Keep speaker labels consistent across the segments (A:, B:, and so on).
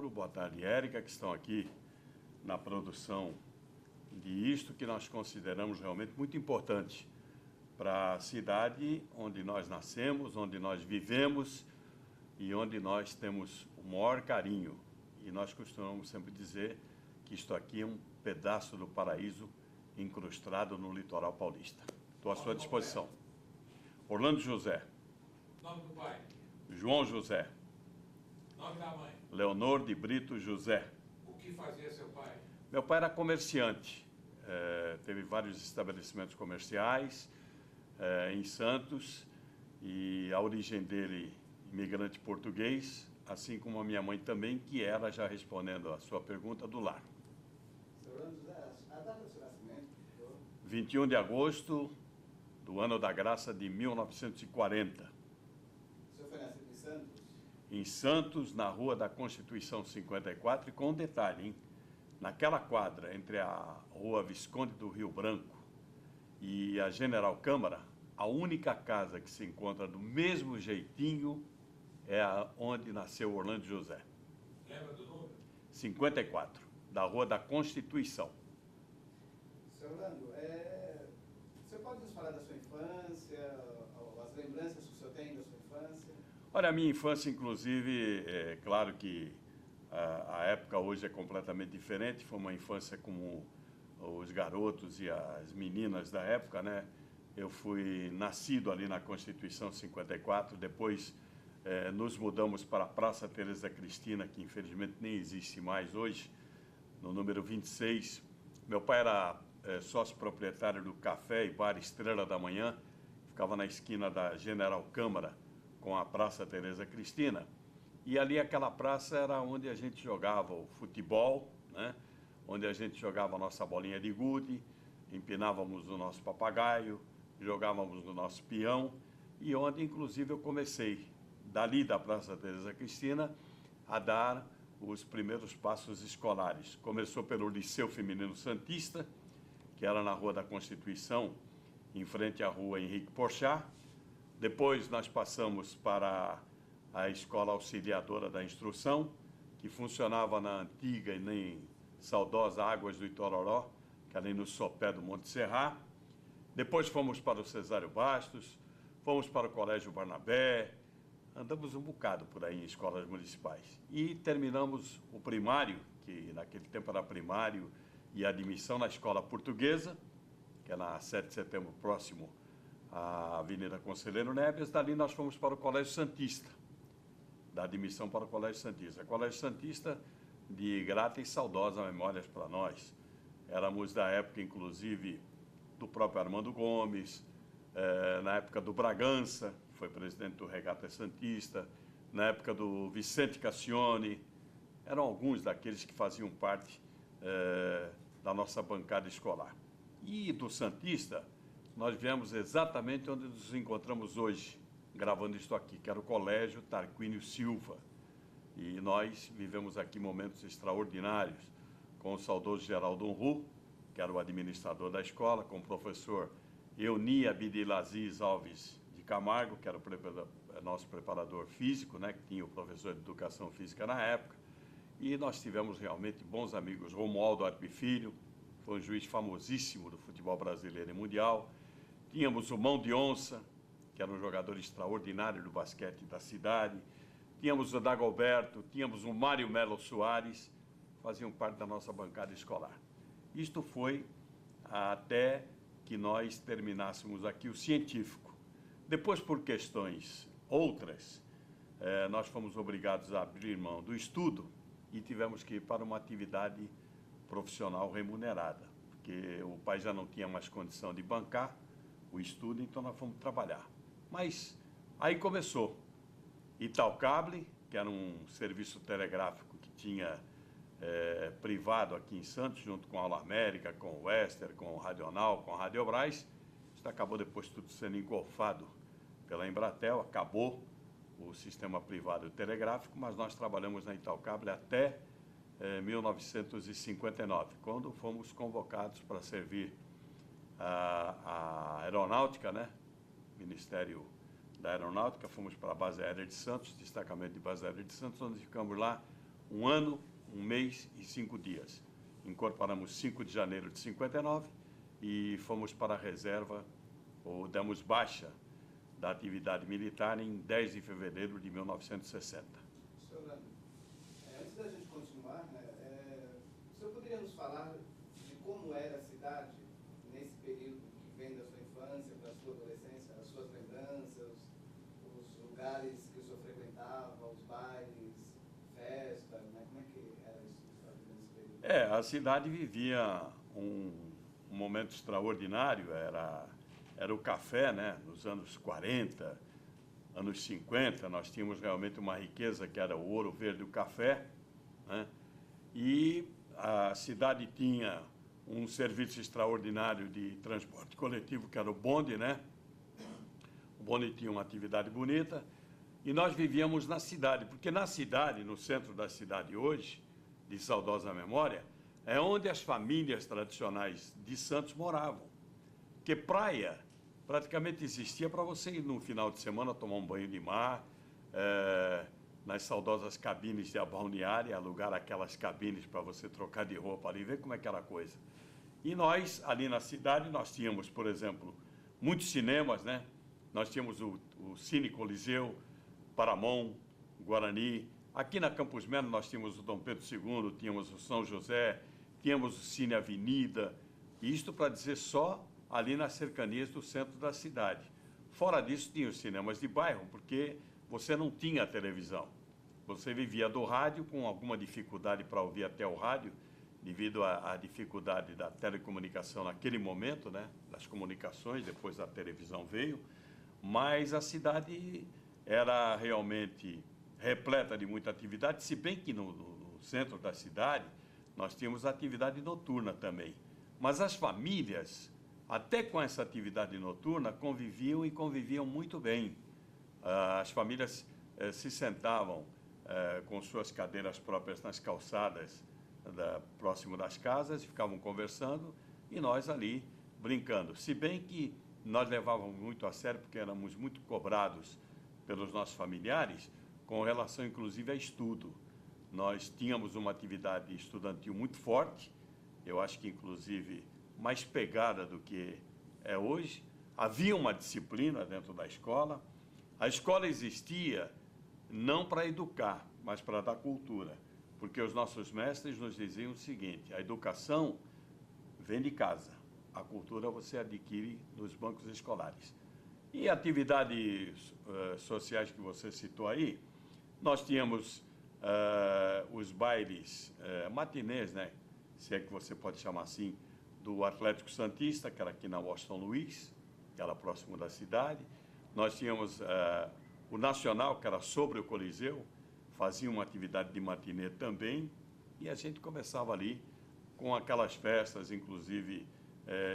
A: Mauro, boa tarde, Érica, que estão aqui na produção de isto que nós consideramos realmente muito importante para a cidade onde nós nascemos, onde nós vivemos e onde nós temos o maior carinho. E nós costumamos sempre dizer que isto aqui é um pedaço do paraíso incrustado no litoral paulista. Estou à sua disposição. Orlando José.
B: Nome do pai.
A: João José.
B: Nome da mãe.
A: Leonor de Brito José.
B: O que fazia seu pai?
A: Meu pai era comerciante. Teve vários estabelecimentos comerciais em Santos, e a origem dele, imigrante português, assim como a minha mãe também, que era, já respondendo a sua pergunta, do lar.
C: A data do seu nascimento?
A: 21 de agosto do ano da graça de 1940.
C: O senhor foi nascido em Santos?
A: Em Santos, na Rua da Constituição 54, e com um detalhe, hein? Naquela quadra entre a Rua Visconde do Rio Branco e a General Câmara, a única casa que se encontra do mesmo jeitinho é onde nasceu Orlando José.
B: Lembra do número?
A: 54, da Rua da Constituição.
C: Senhor Orlando, o senhor pode nos falar da sua infância, as lembranças que o senhor tem da sua infância?
A: Olha, a minha infância, inclusive, é claro que a época hoje é completamente diferente, foi uma infância como os garotos e as meninas da época, né? Eu fui nascido ali na Constituição 54, depois nos mudamos para a Praça Teresa Cristina, que infelizmente nem existe mais hoje, no número 26. Meu pai era sócio proprietário do Café e Bar Estrela da Manhã, ficava na esquina da General Câmara com a Praça Teresa Cristina. E ali aquela praça era onde a gente jogava o futebol, né? Onde a gente jogava a nossa bolinha de gude, empinávamos o nosso papagaio, jogávamos o nosso peão, e onde inclusive eu comecei, dali da Praça Teresa Cristina, a dar os primeiros passos escolares. Começou pelo Liceu Feminino Santista, que era na Rua da Constituição, em frente à Rua Henrique Porchat. Depois nós passamos para a Escola Auxiliadora da Instrução, que funcionava na antiga e nem saudosa Águas do Itororó, que é ali no sopé do Monte Serrat. Depois fomos para o Cesário Bastos, fomos para o Colégio Barnabé, andamos um bocado por aí em escolas municipais. E terminamos o primário, que naquele tempo era primário, e admissão na Escola Portuguesa, que é na 7 de setembro, próximo à Avenida Conselheiro Neves. Dali nós fomos para o Colégio Santista, da admissão para o Colégio Santista. O Colégio Santista, de grata e saudosa memória para nós. Éramos da época, inclusive, do próprio Armando Gomes, na época do Bragança, que foi presidente do Regata Santista, na época do Vicente Cassione. Eram alguns daqueles que faziam parte da nossa bancada escolar. E do Santista, nós viemos exatamente onde nos encontramos hoje, gravando isto aqui, que era o Colégio Tarquínio Silva. E nós vivemos aqui momentos extraordinários com o saudoso Geraldo Unruh, que era o administrador da escola, com o professor Euni Abdelaziz Alves de Camargo, que era o nosso preparador físico, né, que tinha o professor de educação física na época. E nós tivemos realmente bons amigos. Romualdo Arpe Filho, foi um juiz famosíssimo do futebol brasileiro e mundial. Tínhamos o Mão de Onça, que era um jogador extraordinário do basquete da cidade. Tínhamos o Dagoberto, tínhamos o Mário Melo Soares, faziam parte da nossa bancada escolar. Isto foi até que nós terminássemos aqui o científico. Depois, por questões outras, nós fomos obrigados a abrir mão do estudo e tivemos que ir para uma atividade profissional remunerada, porque o pai já não tinha mais condição de bancar o estudo, então nós fomos trabalhar. Mas aí começou. Italcable, que era um serviço telegráfico que tinha privado aqui em Santos, junto com a Aula América, com o Wester, com o Radional, com a Radiobras. Isso acabou depois tudo sendo engolfado pela Embratel, acabou o sistema privado telegráfico, mas nós trabalhamos na Italcable até 1959, quando fomos convocados para servir a aeronáutica, né? Ministério da Aeronáutica. Fomos para a Base Aérea de Santos, destacamento de Base Aérea de Santos, onde ficamos lá um ano, um mês e 5 dias. Incorporamos 5 de janeiro de 59 e fomos para a reserva, ou demos baixa da atividade militar em 10 de fevereiro de 1960.
C: Senhor Orlando, antes da gente continuar, né, o senhor poderia nos falar de como era a cidade nesse período que vem da sua infância para a sua adolescência, as suas lembranças, os lugares que o senhor frequentava, os bailes, festa, né? Como é que era isso nesse período?
A: A cidade vivia um momento extraordinário, era o café, né? Nos anos 40, anos 50, nós tínhamos realmente uma riqueza que era o ouro verde do café, né? E a cidade tinha um serviço extraordinário de transporte coletivo, que era o bonde, né? O bonde tinha uma atividade bonita e nós vivíamos na cidade, porque na cidade, no centro da cidade hoje, de saudosa memória, é onde as famílias tradicionais de Santos moravam. Porque praia praticamente existia para você ir no final de semana tomar um banho de mar, nas saudosas cabines de balneária, alugar aquelas cabines para você trocar de roupa ali, ver como é que era a coisa. E nós, ali na cidade, nós tínhamos, por exemplo, muitos cinemas, né? Nós tínhamos o Cine Coliseu, Paramount, Guarani. Aqui na Campos Melo nós tínhamos o Dom Pedro II, tínhamos o São José, tínhamos o Cine Avenida, isto para dizer só ali nas cercanias do centro da cidade. Fora disso, tinha os cinemas de bairro, porque você não tinha televisão. Você vivia do rádio, com alguma dificuldade para ouvir até o rádio, devido à dificuldade da telecomunicação naquele momento, né? Das comunicações, depois a televisão veio, mas a cidade era realmente repleta de muita atividade, se bem que no centro da cidade nós tínhamos atividade noturna também. Mas as famílias, até com essa atividade noturna, conviviam muito bem. As famílias se sentavam com suas cadeiras próprias nas calçadas próximo das casas, ficavam conversando e nós ali brincando. Se bem que nós levávamos muito a sério, porque éramos muito cobrados pelos nossos familiares, com relação inclusive a estudo. Nós tínhamos uma atividade estudantil muito forte, eu acho que inclusive mais pegada do que é hoje. Havia uma disciplina dentro da escola. A escola existia não para educar, mas para dar cultura, porque os nossos mestres nos diziam o seguinte: a educação vem de casa, a cultura você adquire nos bancos escolares. E atividades sociais que você citou aí, nós tínhamos os bailes matinês, né, se é que você pode chamar assim, do Atlético Santista, que era aqui na Washington Luiz, que era próximo da cidade. Nós tínhamos o Nacional, que era sobre o Coliseu, fazia uma atividade de matinê também, e a gente começava ali com aquelas festas, inclusive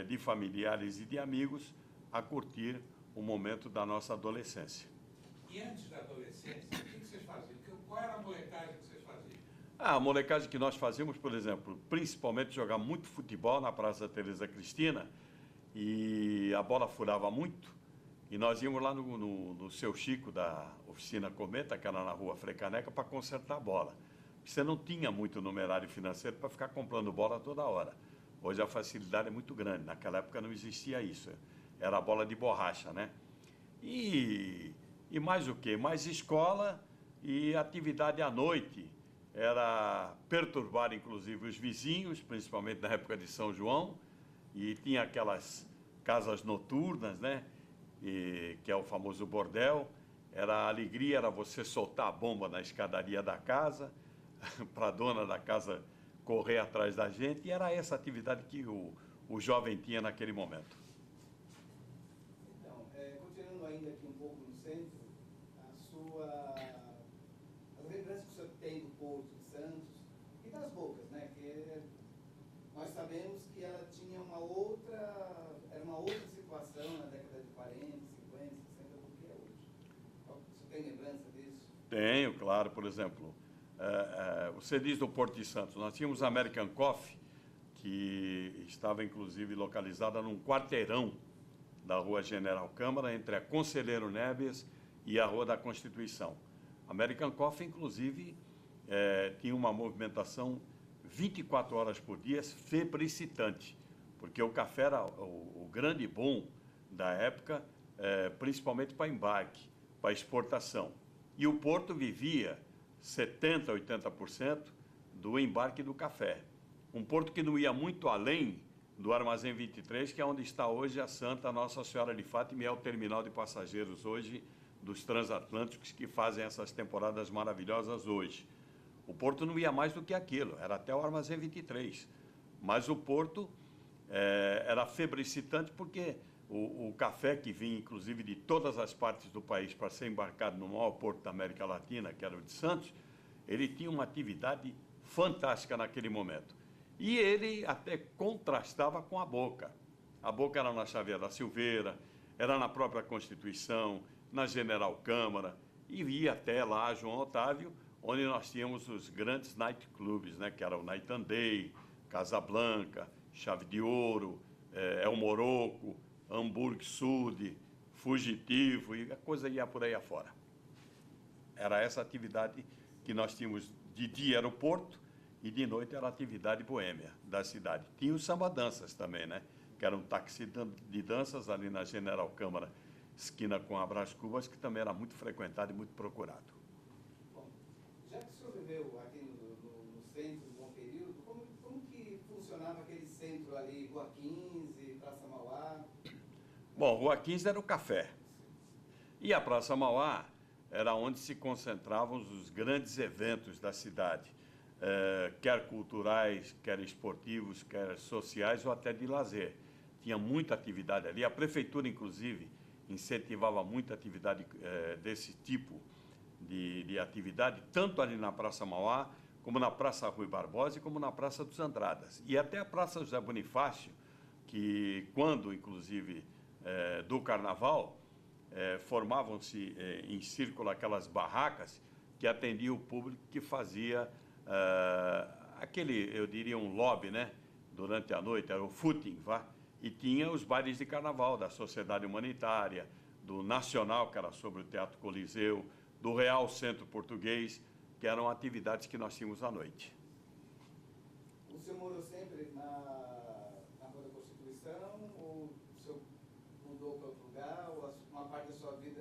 A: de familiares e de amigos, a curtir o momento da nossa adolescência.
B: E antes da adolescência, o que vocês faziam? Qual era a molecagem que vocês faziam?
A: A molecagem que nós fazíamos, por exemplo, principalmente jogar muito futebol na Praça Teresa Cristina, e a bola furava muito, e nós íamos lá no Seu Chico, da oficina Cometa, que era na rua Frecaneca, para consertar a bola. Você não tinha muito numerário financeiro para ficar comprando bola toda hora. Hoje a facilidade é muito grande, naquela época não existia isso, era a bola de borracha, né? E mais o quê? Mais escola e atividade à noite. Era perturbar, inclusive, os vizinhos, principalmente na época de São João, e tinha aquelas casas noturnas, né? Que é o famoso bordel. A alegria era você soltar a bomba na escadaria da casa, para a dona da casa correr atrás da gente, e era essa atividade que o jovem tinha naquele momento.
C: Então, continuando ainda aqui um pouco no centro, as lembranças que o senhor tem do Porto de Santos e das Bocas, né? Que nós sabemos que ela tinha era uma outra situação na década de 40, 50, 60 do que é hoje. O senhor tem lembrança disso?
A: Tenho, claro. Por exemplo, você diz do Porto de Santos, nós tínhamos a American Coffee, que estava inclusive localizada num quarteirão da Rua General Câmara, entre a Conselheiro Neves e a Rua da Constituição. American Coffee, inclusive, tinha uma movimentação 24 horas por dia, febricitante, porque o café era o grande bom da época, principalmente para embarque, para exportação. E o porto vivia 70%, 80% do embarque do café. Um porto que não ia muito além do Armazém 23, que é onde está hoje a Santa Nossa Senhora de Fátima, e é o terminal de passageiros hoje dos transatlânticos que fazem essas temporadas maravilhosas hoje. O porto não ia mais do que aquilo, era até o Armazém 23. Mas o porto era febricitante porque o café que vinha, inclusive, de todas as partes do país para ser embarcado no maior porto da América Latina, que era o de Santos, ele tinha uma atividade fantástica naquele momento. E ele até contrastava com a Boca. A Boca era na Xavier da Silveira, era na própria Constituição, na General Câmara, e ia até lá João Otávio, onde nós tínhamos os grandes nightclubs, né, que era o Night and Day, Casablanca, Chave de Ouro, El Morocco, Hamburg Sud, Fugitivo, e a coisa ia por aí afora. Era essa atividade que nós tínhamos. De dia era o porto e de noite era a atividade boêmia da cidade. Tinha os samba-danças também, né? Que era um táxi de danças ali na General Câmara, esquina com a Brás Cubas, que também era muito frequentado e muito procurado.
C: Bom, já que o senhor viveu aqui no centro um bom período, como que funcionava aquele centro ali, Rua 15, Praça Mauá?
A: Bom, Rua 15 era o café. E a Praça Mauá era onde se concentravam os grandes eventos da cidade, quer culturais, quer esportivos, quer sociais ou até de lazer. Tinha muita atividade ali. A prefeitura, inclusive, incentivava muita atividade desse tipo de atividade, tanto ali na Praça Mauá, como na Praça Rui Barbosa e como na Praça dos Andradas. E até a Praça José Bonifácio, que quando, inclusive, do Carnaval, formavam-se em círculo aquelas barracas que atendiam o público, que fazia aquele, eu diria, um lobby, né? Durante a noite, era o footing, vá? E tinha os bailes de carnaval da Sociedade Humanitária, do Nacional, que era sobre o Teatro Coliseu, do Real Centro Português, que eram atividades que nós tínhamos à noite.
C: O senhor morou sempre na Rua da Constituição, ou o senhor mudou para outro lugar, ou uma parte da sua vida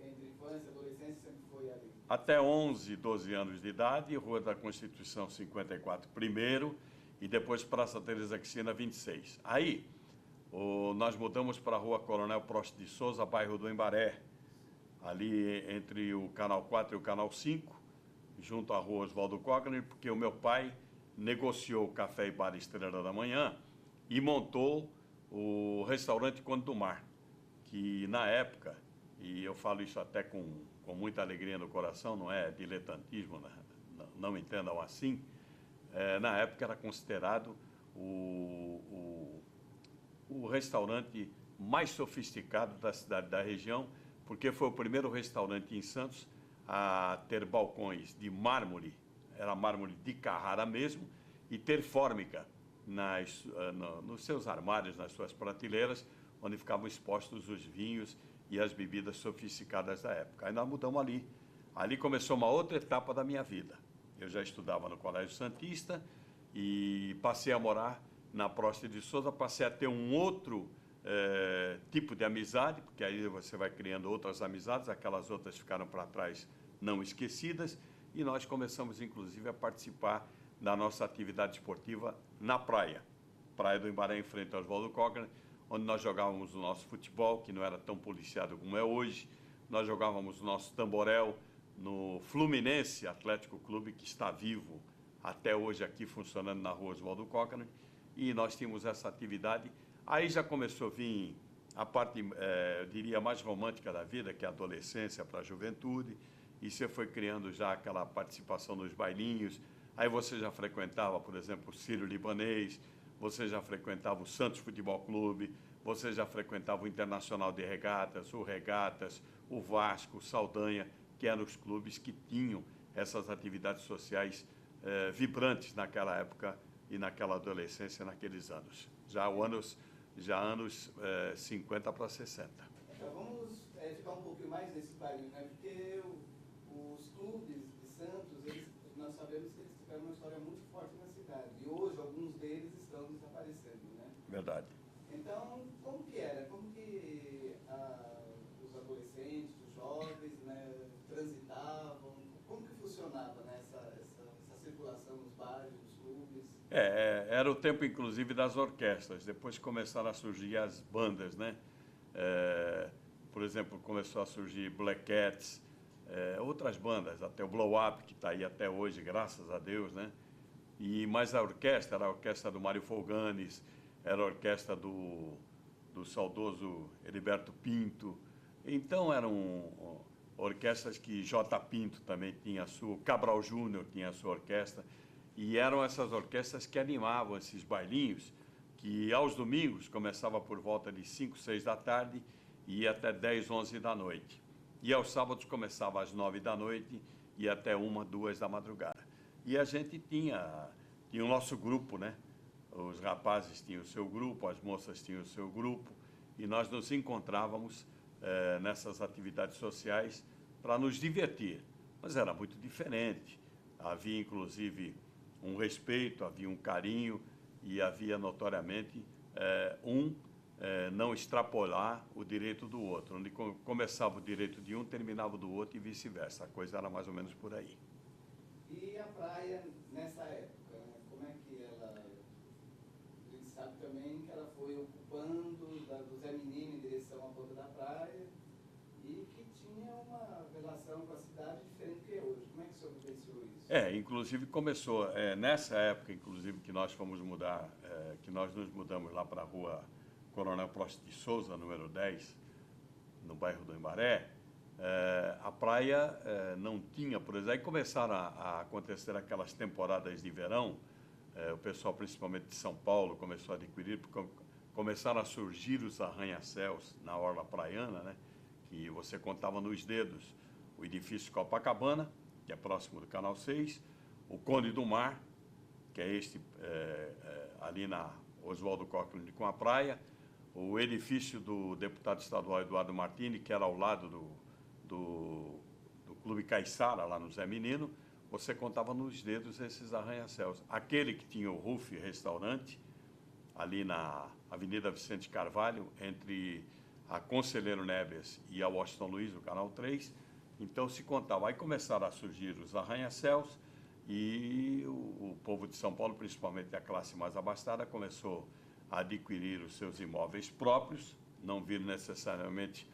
C: entre infância e adolescência sempre foi ali?
A: Até 11, 12 anos de idade, Rua da Constituição 54 primeiro, e depois Praça Teresa Cristina 26. Aí, nós mudamos para a Rua Coronel Prost de Souza, bairro do Embaré, ali entre o Canal 4 e o Canal 5, junto à Rua Oswaldo Cogner, porque o meu pai negociou o Café e Bar Estrela da Manhã e montou o restaurante Conde do Mar, que na época, e eu falo isso até com muita alegria no coração, não é diletantismo, não entendam assim, na época era considerado o restaurante mais sofisticado da cidade, da região, porque foi o primeiro restaurante em Santos a ter balcões de mármore, era mármore de Carrara mesmo, e ter fórmica nos seus armários, nas suas prateleiras, onde ficavam expostos os vinhos e as bebidas sofisticadas da época. Aí nós mudamos ali. Ali começou uma outra etapa da minha vida. Eu já estudava no Colégio Santista e passei a morar na Prost de Souza, passei a ter um outro tipo de amizade, porque aí você vai criando outras amizades, aquelas outras ficaram para trás, não esquecidas, e nós começamos, inclusive, a participar da nossa atividade esportiva na praia. Praia do Embaré, em frente ao Oswaldo Cogner, onde nós jogávamos o nosso futebol, que não era tão policiado como é hoje. Nós jogávamos o nosso tamborel no Fluminense Atlético Clube, que está vivo até hoje aqui, funcionando na Rua Oswaldo Cogner, e nós tínhamos essa atividade. Aí já começou a vir a parte, eu diria, mais romântica da vida, que é a adolescência para a juventude, e você foi criando já aquela participação nos bailinhos. Aí você já frequentava, por exemplo, o Sírio Libanês, você já frequentava o Santos Futebol Clube, você já frequentava o Internacional de Regatas, o Vasco, o Saldanha, que eram os clubes que tinham essas atividades sociais vibrantes naquela época e naquela adolescência, naqueles anos. Já anos 50 para 60.
C: Então vamos ficar um pouquinho mais nesse bailinho, né? Porque os clubes de Santos, eles história muito forte na cidade. E hoje, alguns deles estão desaparecendo, né?
A: Verdade.
C: Então, como que era? Como que os adolescentes, os jovens, né, transitavam? Como que funcionava, né, essa circulação nos bares, nos clubes?
A: Era o tempo, inclusive, das orquestras. Depois começaram a surgir as bandas, né? Por exemplo, começou a surgir Black Cats, outras bandas, até o Blow Up, que está aí até hoje, graças a Deus, né? Mas a orquestra era a orquestra do Mário Folganes, era a orquestra do saudoso Heriberto Pinto. Então, eram orquestras que J. Pinto também tinha a sua, Cabral Júnior tinha a sua orquestra, e eram essas orquestras que animavam esses bailinhos, que aos domingos começava por volta de 5, 6 da tarde e ia até 10, 11 da noite. E aos sábados começava às 9 da noite e até 1, 2 da madrugada. E a gente tinha o nosso grupo, né? Os rapazes tinham o seu grupo, as moças tinham o seu grupo, e nós nos encontrávamos nessas atividades sociais para nos divertir. Mas era muito diferente. Havia, inclusive, um respeito, havia um carinho e havia, notoriamente, não extrapolar o direito do outro. Onde começava o direito de um, terminava o do outro e vice-versa. A coisa era mais ou menos por aí.
C: E a praia, nessa época, né, como é que ela... A gente sabe também que ela foi ocupando do Zé Menino em direção à ponta da praia e que tinha uma relação com a cidade diferente do que é hoje. Como é que o senhor vivenciou isso?
A: Inclusive começou, nessa época, inclusive, que nós fomos mudar, que nós nos mudamos lá para a rua Coronel Prost de Souza, número 10, no bairro do Embaré, a praia não tinha, por exemplo, aí começaram a acontecer aquelas temporadas de verão, o pessoal, principalmente de São Paulo, começou a adquirir, porque começaram a surgir os arranha-céus na orla praiana, né, que você contava nos dedos, o edifício Copacabana, que é próximo do Canal 6, o Conde do Mar, que é ali na Oswaldo Cochrane com a praia, o edifício do deputado estadual Eduardo Martini, que era ao lado do Clube Caiçara, lá no Zé Menino, você contava nos dedos esses arranha-céus. Aquele que tinha o Ruf Restaurante, ali na Avenida Vicente Carvalho, entre a Conselheiro Neves e a Washington Luiz, o Canal 3, então se contava. Aí começaram a surgir os arranha-céus e o povo de São Paulo, principalmente a classe mais abastada, começou a adquirir os seus imóveis próprios, não vir necessariamente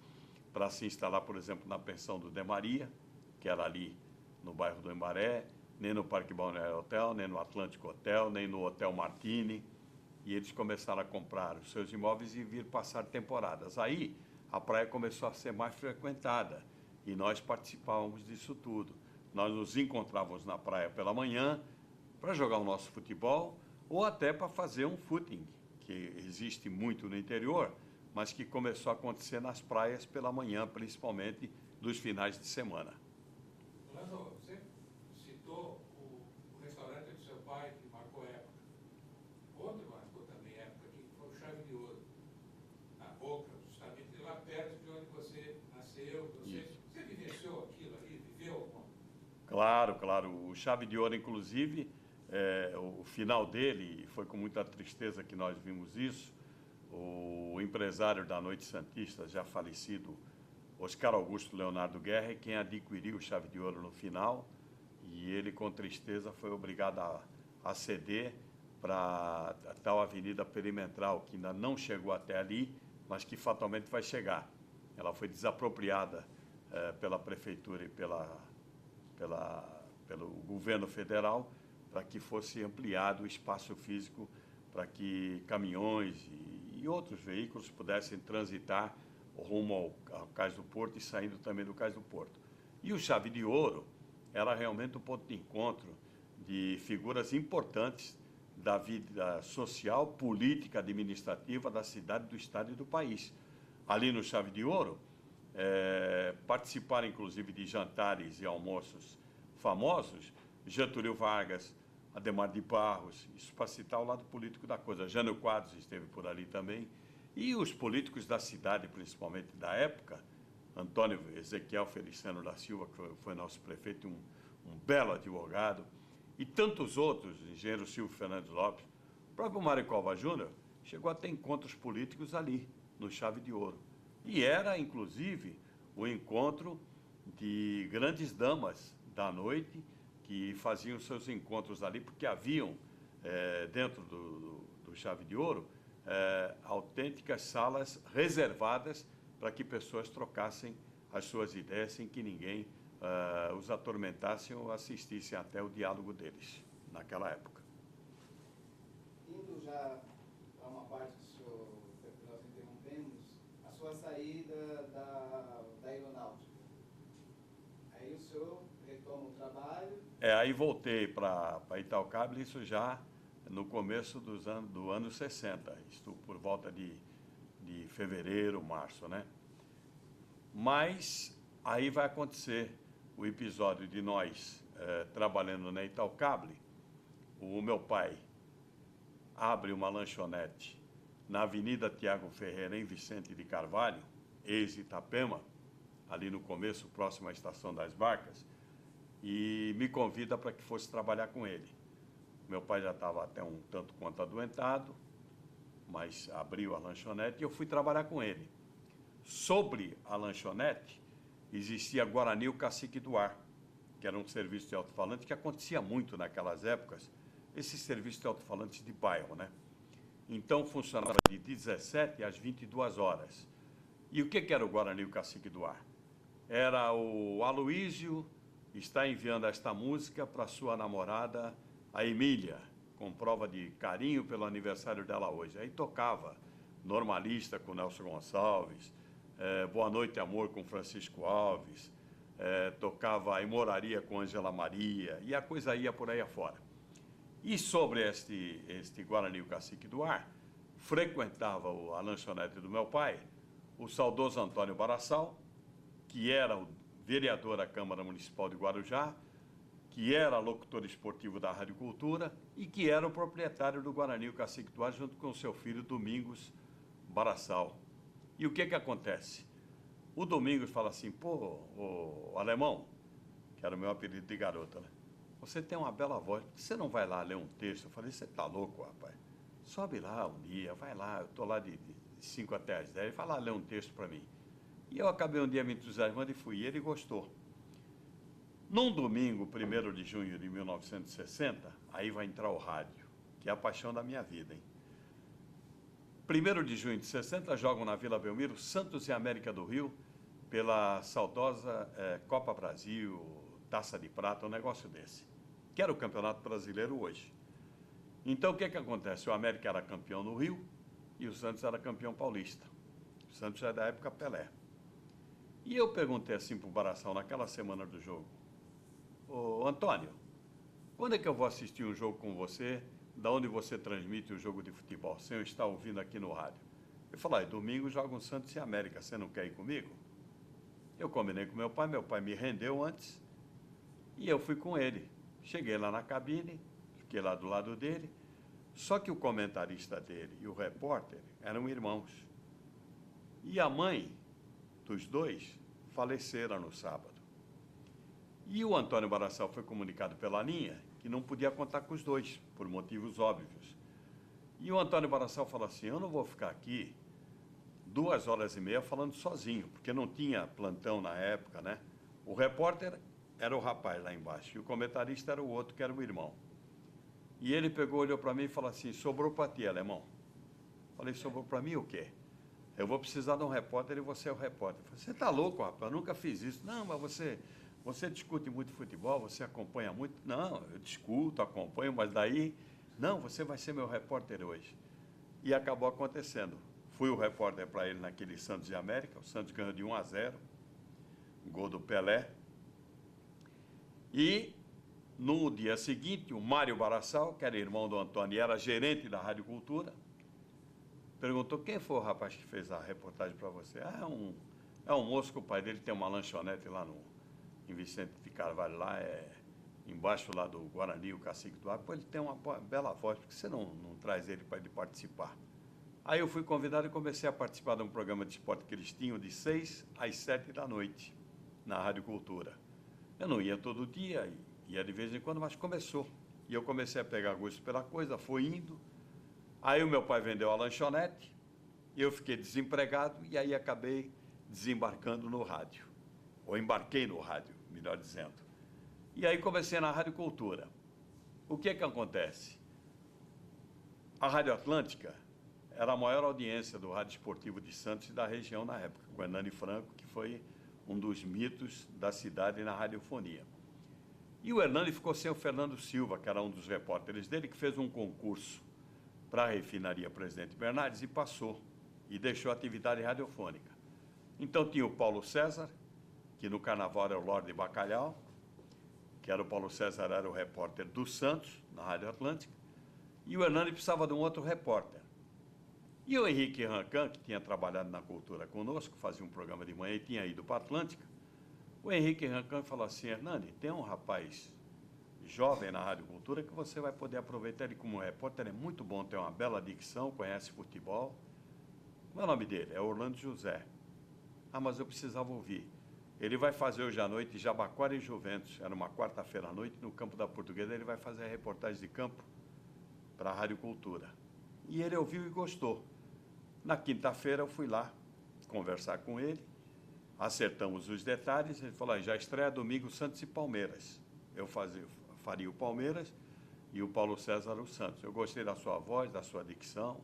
A: para se instalar, por exemplo, na pensão do De Maria, que era ali no bairro do Embaré, nem no Parque Balneário Hotel, nem no Atlântico Hotel, nem no Hotel Martini, e eles começaram a comprar os seus imóveis e vir passar temporadas. Aí a praia começou a ser mais frequentada e nós participávamos disso tudo. Nós nos encontrávamos na praia pela manhã para jogar o nosso futebol ou até para fazer um footing, que existe muito no interior, mas que começou a acontecer nas praias pela manhã, principalmente dos finais de semana.
B: Orlando, você citou o restaurante do seu pai, que marcou época. Outro marcou também época, que foi o Chave de Ouro, na Boca, justamente lá perto de onde você nasceu. Você vivenciou aquilo ali? Viveu alguma?
A: Claro, claro. O Chave de Ouro, inclusive, o final dele, foi com muita tristeza que nós vimos isso, o empresário da Noite Santista, já falecido, Oscar Augusto Leonardo Guerra, é quem adquiriu o Chave de Ouro no final, e ele, com tristeza, foi obrigado a ceder para a tal Avenida Perimetral, que ainda não chegou até ali, mas que fatalmente vai chegar. Ela foi desapropriada pela Prefeitura e pelo governo federal, para que fosse ampliado o espaço físico para que caminhões e outros veículos pudessem transitar rumo ao Cais do Porto e saindo também do Cais do Porto. E o Chave de Ouro era realmente um ponto de encontro de figuras importantes da vida social, política, administrativa da cidade, do estado e do país. Ali no Chave de Ouro, participaram inclusive de jantares e almoços famosos, Getúlio Vargas, Adhemar de Barros, isso para citar o lado político da coisa. Jânio Quadros esteve por ali também. E os políticos da cidade, principalmente da época, Antônio Ezequiel Feliciano da Silva, que foi nosso prefeito, um belo advogado, e tantos outros, engenheiro Silvio Fernandes Lopes, o próprio Mário Covas Júnior chegou a ter encontros políticos ali, no Chave de Ouro. E era, inclusive, o encontro de grandes damas da noite que faziam seus encontros ali, porque haviam, dentro do Chave de Ouro, autênticas salas reservadas para que pessoas trocassem as suas ideias sem que ninguém os atormentasse ou assistisse até o diálogo deles, naquela época.
C: Indo já para uma parte que nós interrompemos, a sua saída da aeronáutica. Aí o senhor retoma o trabalho.
A: Aí voltei para Itaocable, isso já no começo do ano 60, isto por volta de fevereiro, março, né? Mas aí vai acontecer o episódio de nós trabalhando na Itaocable. O meu pai abre uma lanchonete na Avenida Tiago Ferreira, em Vicente de Carvalho, ex-Itapema, ali no começo, próximo à Estação das Barcas, e me convida para que fosse trabalhar com ele. Meu pai já estava até um tanto quanto adoentado, mas abriu a lanchonete e eu fui trabalhar com ele. Sobre a lanchonete, existia Guarani, o Cacique do Ar, que era um serviço de alto-falante que acontecia muito naquelas épocas, esse serviço de alto-falantes de bairro, né? Então, funcionava de 17 às 22 horas. E o que era o Guarani, o Cacique do Ar? Era o Aloísio está enviando esta música para sua namorada, a Emília, com prova de carinho pelo aniversário dela hoje. Aí tocava Normalista com Nelson Gonçalves, Boa Noite Amor com Francisco Alves, tocava Imoraria com Ângela Maria, e a coisa ia por aí afora. E sobre este Guarani, o Cacique do Ar, frequentava a lanchonete do meu pai, o saudoso Antônio Barassal, que era o vereador da Câmara Municipal de Guarujá, que era locutor esportivo da Rádio Cultura e que era o proprietário do Guarani, o Cacique do Ar, junto com seu filho Domingos Barassal. E o que acontece? O Domingos fala assim, pô, o Alemão, que era o meu apelido de garota, né? Você tem uma bela voz, por que você não vai lá ler um texto? Eu falei, você tá louco, rapaz? Sobe lá um dia, vai lá, eu tô lá de 5 até as 10, vai lá ler um texto para mim. E eu acabei um dia me entusiasmando e fui, e ele gostou. Num domingo, 1º de junho de 1960, aí vai entrar o rádio, que é a paixão da minha vida, hein? 1º de junho de 60, jogam na Vila Belmiro, Santos e América do Rio, pela saudosa Copa Brasil, Taça de Prata, um negócio desse, que era o Campeonato Brasileiro hoje. Então, o que acontece? O América era campeão no Rio e o Santos era campeão paulista. O Santos já é da época Pelé. E eu perguntei assim para o Barassal, naquela semana do jogo, ô Antônio, quando é que eu vou assistir um jogo com você, da onde você transmite o jogo de futebol, sem eu estar ouvindo aqui no rádio? Ele falou, domingo jogam Santos e América, você não quer ir comigo? Eu combinei com meu pai me rendeu antes, e eu fui com ele. Cheguei lá na cabine, fiquei lá do lado dele, só que o comentarista dele e o repórter eram irmãos. E a mãe dos dois faleceram no sábado. E o Antônio Barassal foi comunicado pela linha que não podia contar com os dois, por motivos óbvios. E o Antônio Barassal falou assim, eu não vou ficar aqui 2h30 falando sozinho, porque não tinha plantão na época, né? O repórter era o rapaz lá embaixo, e o comentarista era o outro, que era o irmão. E ele pegou, olhou para mim e falou assim, sobrou para ti, Alemão. Falei, sobrou para mim o quê? Eu vou precisar de um repórter e você é o repórter. Eu falei, você está louco, rapaz, eu nunca fiz isso. Não, mas você discute muito futebol, você acompanha muito. Não, eu discuto, acompanho, mas daí, não, você vai ser meu repórter hoje. E acabou acontecendo. Fui o repórter para ele naquele Santos e América, o Santos ganhou de 1-0, gol do Pelé. E no dia seguinte, o Mário Barassal, que era irmão do Antônio e era gerente da Rádio Cultura, perguntou quem foi o rapaz que fez a reportagem para você. É um moço que o pai dele tem uma lanchonete lá em Vicente de Carvalho, lá embaixo lá do Guarani, o Cacique do Ar. Pô, ele tem uma bela voz, por que você não traz ele para ele participar? Aí eu fui convidado e comecei a participar de um programa de esporte que eles tinham de 6 às 7 da noite, na Rádio Cultura. Eu não ia todo dia, Ia de vez em quando, mas começou. E eu comecei a pegar gosto pela coisa, foi indo. Aí o meu pai vendeu a lanchonete, eu fiquei desempregado e aí acabei desembarcando no rádio. Ou embarquei no rádio, melhor dizendo. E aí comecei na Rádio Cultura. O que é que acontece? A Rádio Atlântica era a maior audiência do Rádio Esportivo de Santos e da região na época, com Hernani Franco, que foi um dos mitos da cidade na radiofonia. E o Hernani ficou sem o Fernando Silva, que era um dos repórteres dele, que fez um concurso para a refinaria Presidente Bernardes e passou, e deixou a atividade radiofônica. Então tinha o Paulo César, que no Carnaval era o Lorde Bacalhau, que era o Paulo César, era o repórter do Santos, na Rádio Atlântica, e o Hernani precisava de um outro repórter. E o Henrique Rancan, que tinha trabalhado na Cultura conosco, fazia um programa de manhã e tinha ido para a Atlântica, o Henrique Rancan falou assim: Hernani, tem um rapaz jovem na Rádio Cultura que você vai poder aproveitar ele como repórter, é muito bom, tem uma bela dicção, conhece futebol. Como é o nome dele? É Orlando José. Ah, mas eu precisava ouvir. Ele vai fazer hoje à noite Jabaquara e Juventus, era uma quarta-feira à noite, no campo da Portuguesa, ele vai fazer a reportagem de campo para a Rádio Cultura. E ele ouviu e gostou. Na quinta-feira eu fui lá conversar com ele, acertamos os detalhes, ele falou: já estreia domingo Santos e Palmeiras. Eu faria o Palmeiras e o Paulo César o Santos. Eu gostei da sua voz, da sua dicção,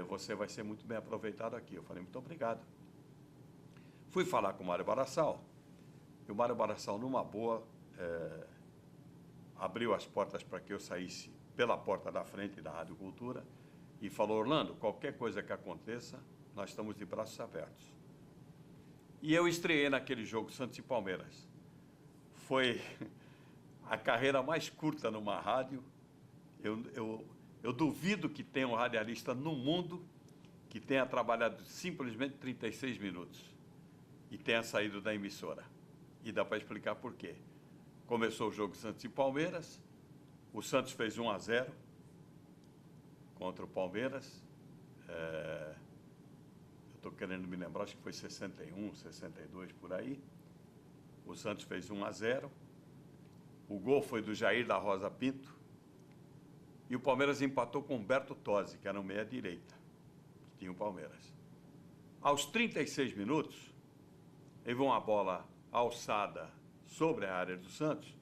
A: você vai ser muito bem aproveitado aqui. Eu falei: muito obrigado. Fui falar com o Mário Barassal, e o Mário Barassal, numa boa, abriu as portas para que eu saísse pela porta da frente da Rádio Cultura e falou: Orlando, qualquer coisa que aconteça, nós estamos de braços abertos. E eu estreiei naquele jogo Santos e Palmeiras. Foi a carreira mais curta numa rádio. Eu duvido que tenha um radialista no mundo que tenha trabalhado simplesmente 36 minutos e tenha saído da emissora. E dá para explicar por quê. Começou o jogo Santos e Palmeiras, o Santos fez 1-0 contra o Palmeiras. Estou querendo me lembrar, acho que foi 61, 62, por aí. O Santos fez 1-0. O gol foi do Jair da Rosa Pinto. E o Palmeiras empatou com Humberto Tosi, que era um meia-direita, que tinha o Palmeiras. Aos 36 minutos, teve uma bola alçada sobre a área do Santos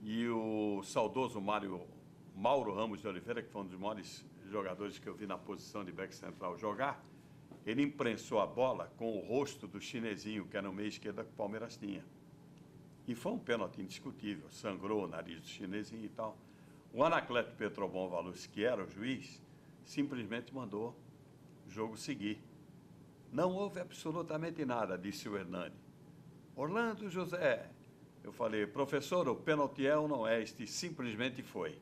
A: e o saudoso Mauro Ramos de Oliveira, que foi um dos maiores jogadores que eu vi na posição de back central jogar, ele imprensou a bola com o rosto do chinesinho, que era no meio esquerdo que o Palmeiras tinha. E foi um pênalti indiscutível, sangrou o nariz do chinesinho e tal. O Anacleto Petrobon Valucci, que era o juiz, simplesmente mandou o jogo seguir. Não houve absolutamente nada, disse o Hernani. Orlando José, eu falei: professor, o pênalti é ou não é? Este simplesmente foi.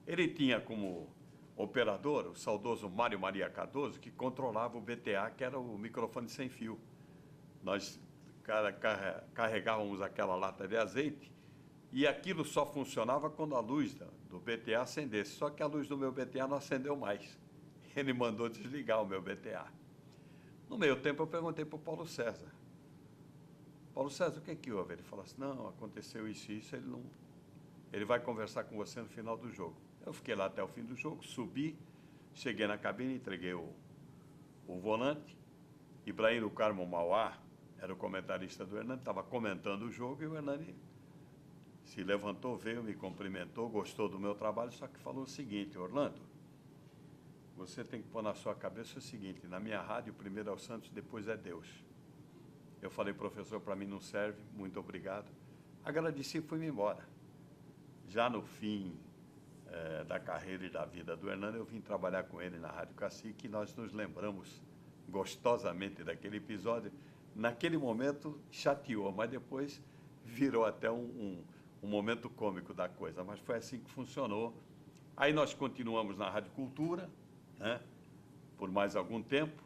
A: Ele tinha como operador o saudoso Mário Maria Cardoso, que controlava o BTA, que era o microfone sem fio. Nós carregávamos aquela lata de azeite e aquilo só funcionava quando a luz do BTA acendesse. Só que a luz do meu BTA não acendeu mais. Ele mandou desligar o meu BTA. No meio tempo eu perguntei para o Paulo César: Paulo César, o que é que houve? Ele falou assim: não, aconteceu isso e isso, ele vai conversar com você no final do jogo. Eu fiquei lá até o fim do jogo, subi, cheguei na cabine, entreguei o volante. Ibrahim do Carmo Mauá era o comentarista do Hernani, estava comentando o jogo e o Hernani se levantou, veio, me cumprimentou, gostou do meu trabalho, só que falou o seguinte: Orlando, você tem que pôr na sua cabeça o seguinte: na minha rádio, primeiro é o Santos, depois é Deus. Eu falei: professor, para mim não serve, muito obrigado. Agradeci e fui-me embora. Já no fim da carreira e da vida do Hernani, eu vim trabalhar com ele na Rádio Cacique e nós nos lembramos gostosamente daquele episódio. Naquele momento chateou, mas depois virou até um momento cômico da coisa. Mas foi assim que funcionou. Aí nós continuamos na Rádio Cultura, né, por mais algum tempo,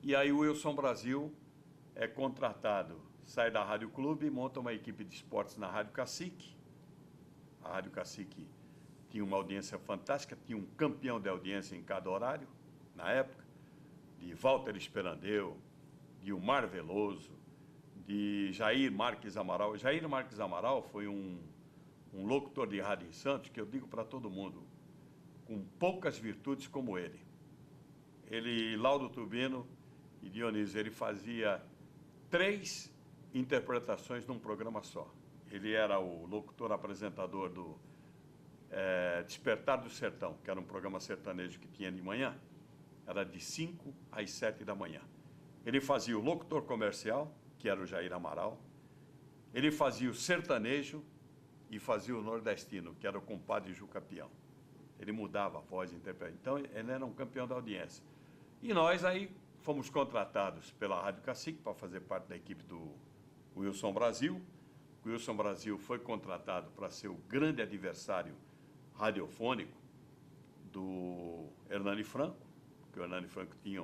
A: e aí o Wilson Brasil é contratado, sai da Rádio Clube e monta uma equipe de esportes na Rádio Cacique. A Rádio Cacique tinha uma audiência fantástica, tinha um campeão de audiência em cada horário, na época, de Walter Esperandeu, de Gilmar Veloso, de Jair Marques Amaral. Jair Marques Amaral foi um locutor de rádio em Santos, que eu digo para todo mundo, com poucas virtudes como ele. Ele, Lauro Tubino e Dionísio, ele fazia 3 interpretações num programa só. Ele era o locutor apresentador do Despertar do Sertão, que era um programa sertanejo que tinha de manhã, era de 5 às 7 da manhã. Ele fazia o locutor comercial, que era o Jair Amaral, ele fazia o sertanejo e fazia o nordestino, que era o compadre Juca Peão. Ele mudava a voz, interpretava. Então, ele era um campeão da audiência. E nós aí fomos contratados pela Rádio Cacique para fazer parte da equipe do Wilson Brasil. O Wilson Brasil foi contratado para ser o grande adversário radiofônico do Hernani Franco, porque o Hernani Franco tinha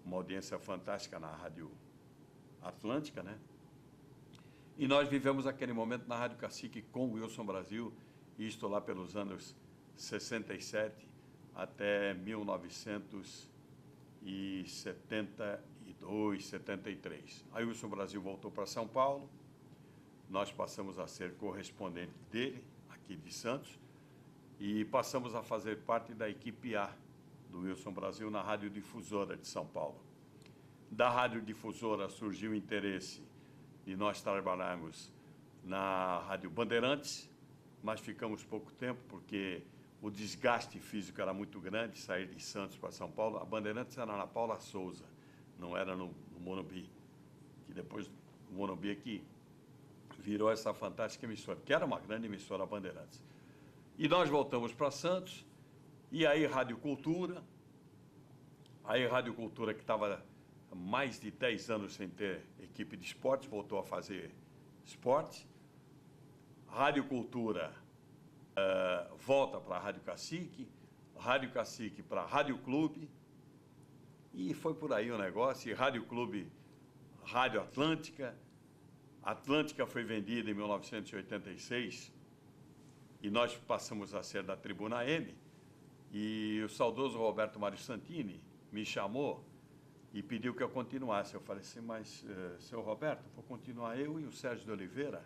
A: uma audiência fantástica na Rádio Atlântica, né? E nós vivemos aquele momento na Rádio Cacique com o Wilson Brasil, isto lá pelos anos 67 até 1972, 73. Aí o Wilson Brasil voltou para São Paulo, nós passamos a ser correspondente dele, aqui de Santos, e passamos a fazer parte da equipe A do Wilson Brasil na Rádio Difusora de São Paulo. Da Rádio Difusora surgiu o interesse de nós trabalharmos na Rádio Bandeirantes, mas ficamos pouco tempo porque o desgaste físico era muito grande, sair de Santos para São Paulo. A Bandeirantes era na Paula Souza, não era no Morumbi, que depois o Morumbi é que virou essa fantástica emissora, que era uma grande emissora, a Bandeirantes. E nós voltamos para Santos, e aí Rádio Cultura, que estava mais de 10 anos sem ter equipe de esportes, voltou a fazer esporte. Rádio Cultura volta para a Rádio Cacique para a Rádio Clube, e foi por aí o negócio. E Rádio Clube, Rádio Atlântica. Atlântica foi vendida em 1986 e nós passamos a ser da Tribuna AM, e o saudoso Roberto Mário Santini me chamou e pediu que eu continuasse. Eu falei assim, mas, seu Roberto, vou continuar eu e o Sérgio de Oliveira.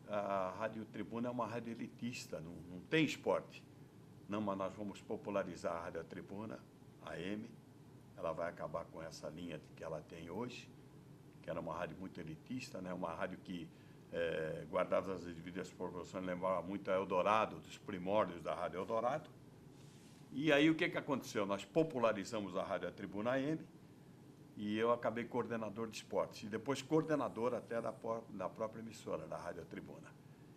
A: A Rádio Tribuna é uma rádio elitista, não tem esporte. Não, mas nós vamos popularizar a Rádio Tribuna, a AM. Ela vai acabar com essa linha que ela tem hoje, que era uma rádio muito elitista, né? Uma rádio que, guardadas as devidas proporções, lembrava muito a Eldorado, dos primórdios da Rádio Eldorado. E aí o que aconteceu? Nós popularizamos a Rádio Tribuna AM e eu acabei coordenador de esportes, e depois coordenador até da própria emissora, da Rádio Tribuna.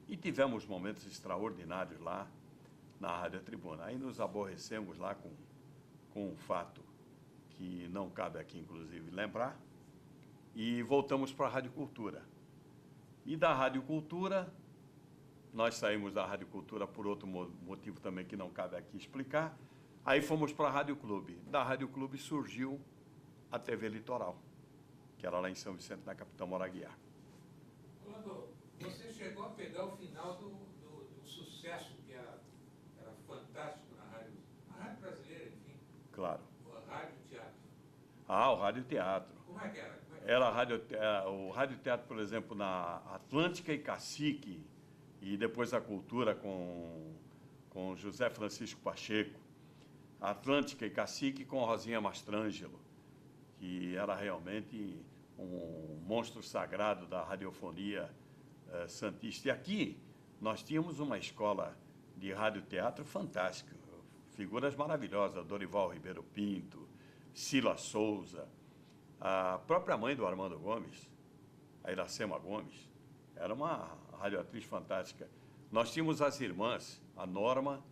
A: E tivemos momentos extraordinários lá na Rádio Tribuna. Aí nos aborrecemos lá com um fato que não cabe aqui, inclusive, lembrar, e voltamos para a Rádio Cultura. E da Rádio Cultura, nós saímos da Rádio Cultura por outro motivo também que não cabe aqui explicar. Aí fomos para a Rádio Clube. Da Rádio Clube surgiu a TV Litoral, que era lá em São Vicente, na Capitão Moraguiar.
B: Quando você chegou a pegar o final do sucesso, que era fantástico na rádio brasileira, enfim.
A: Claro.
B: O Rádio Teatro.
A: O Rádio Teatro.
B: Como é que era?
A: Era o Rádio Teatro, por exemplo, na Atlântica e Cacique, e depois a Cultura com José Francisco Pacheco. A Atlântica e Cacique com Rosinha Mastrangelo, que era realmente um monstro sagrado da radiofonia santista. E aqui nós tínhamos uma escola de radioteatro fantástica, figuras maravilhosas, Dorival Ribeiro Pinto, Sila Souza, a própria mãe do Armando Gomes, a Iracema Gomes, era uma radioatriz fantástica. Nós tínhamos as irmãs, a Norma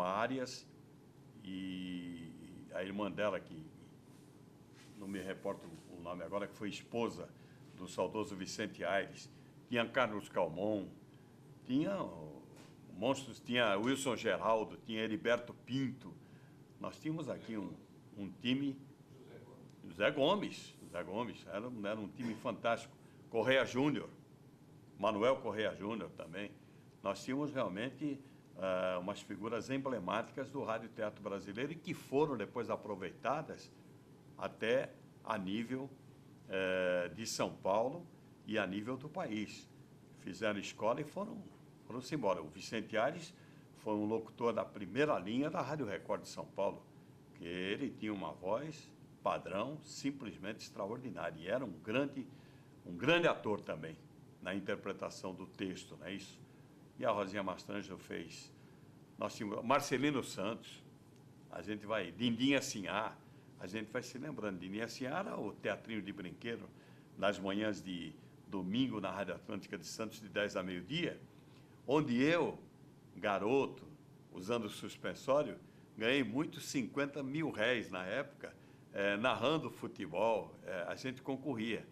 A: Arias, e a irmã dela, que não me reporto o nome agora, que foi esposa do saudoso Vicente Aires. Tinha Carlos Calmon, tinha monstros, tinha Wilson Geraldo, tinha Heriberto Pinto. Nós tínhamos aqui um time. José Gomes, era um time fantástico. Correia Júnior, Manuel Correia Júnior também. Nós tínhamos realmente umas figuras emblemáticas do rádio teatro brasileiro, e que foram depois aproveitadas até a nível de São Paulo e a nível do país. Fizeram escola e foram-se embora. O Vicente Aires foi um locutor da primeira linha da Rádio Record de São Paulo, que ele tinha uma voz padrão simplesmente extraordinária. E era um grande ator também na interpretação do texto, não é isso? E a Rosinha Mastrangelo fez. Nós tínhamos Marcelino Santos, a gente vai, Dindinha Sinhá, a gente vai se lembrando. Dindinha Sinhá era o teatrinho de brinquedo nas manhãs de domingo na Rádio Atlântica de Santos, de 10 a meio-dia, onde eu, garoto, usando o suspensório, ganhei muitos 50 mil réis na época, narrando futebol. A gente concorria.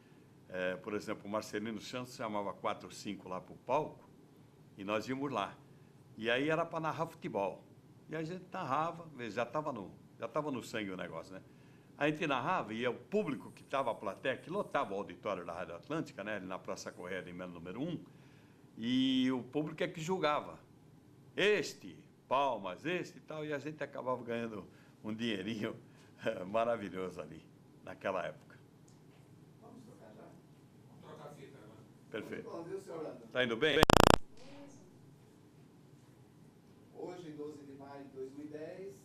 A: Por exemplo, o Marcelino Santos chamava 4 ou 5 lá para o palco, e nós íamos lá. E aí era para narrar futebol. E a gente narrava, já estava no sangue o negócio, né? A gente narrava e o público que estava, a plateia, que lotava o auditório da Rádio Atlântica, né, ali na Praça Correia de Melo número 1, e o público é que julgava. Palmas, e tal, e a gente acabava ganhando um dinheirinho maravilhoso ali, naquela época.
C: Vamos trocar já?
B: Vamos trocar a fita, né?
A: Perfeito.
C: Bom, viu, senhor Orlando?
A: Está indo bem?
C: Hoje, 12 de maio de 2010,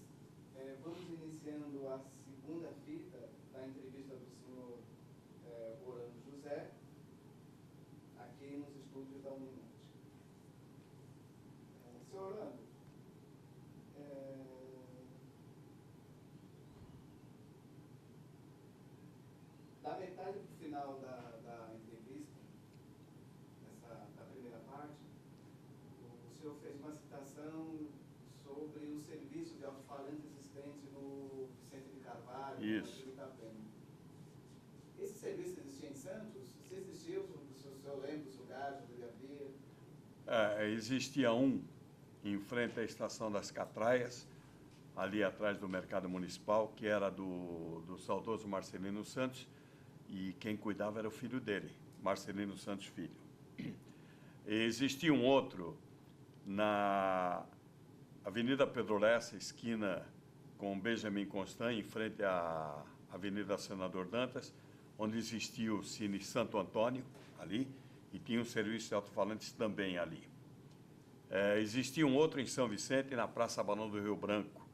C: vamos iniciando a segunda fita da entrevista do senhor Orlando José, aqui nos estúdios da Unimonte. Senhor Orlando, da metade para o final da entrevista, da primeira parte, o senhor fez uma citação sobre o serviço de alto-falante existente no Vicente de Carvalho,
A: Isso.
C: no Itapema. Esse serviço existia em Santos? Se existiu, o senhor lembra dos lugares onde havia?
A: Existia um em frente à Estação das Catraias, ali atrás do Mercado Municipal, que era do saudoso Marcelino Santos, e quem cuidava era o filho dele, Marcelino Santos Filho. E existia um outro na Avenida Pedro Lessa, esquina com Benjamin Constant, em frente à Avenida Senador Dantas, onde existia o Cine Santo Antônio, ali, e tinha um serviço de alto-falantes também ali. Existia um outro em São Vicente, na Praça Barão do Rio Branco,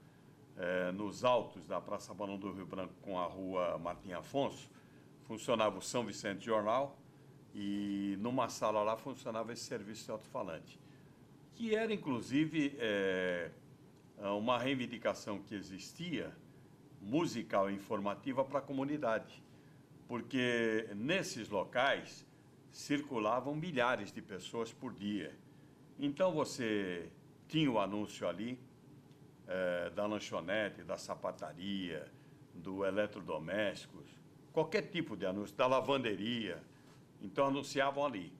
A: nos altos da Praça Barão do Rio Branco com a Rua Martim Afonso, funcionava o São Vicente Jornal, e numa sala lá funcionava esse serviço de alto-falante, que era, inclusive, uma reivindicação que existia, musical e informativa, para a comunidade, porque nesses locais circulavam milhares de pessoas por dia. Então você tinha o anúncio ali da lanchonete, da sapataria, do eletrodomésticos, qualquer tipo de anúncio, da lavanderia. Então anunciavam ali.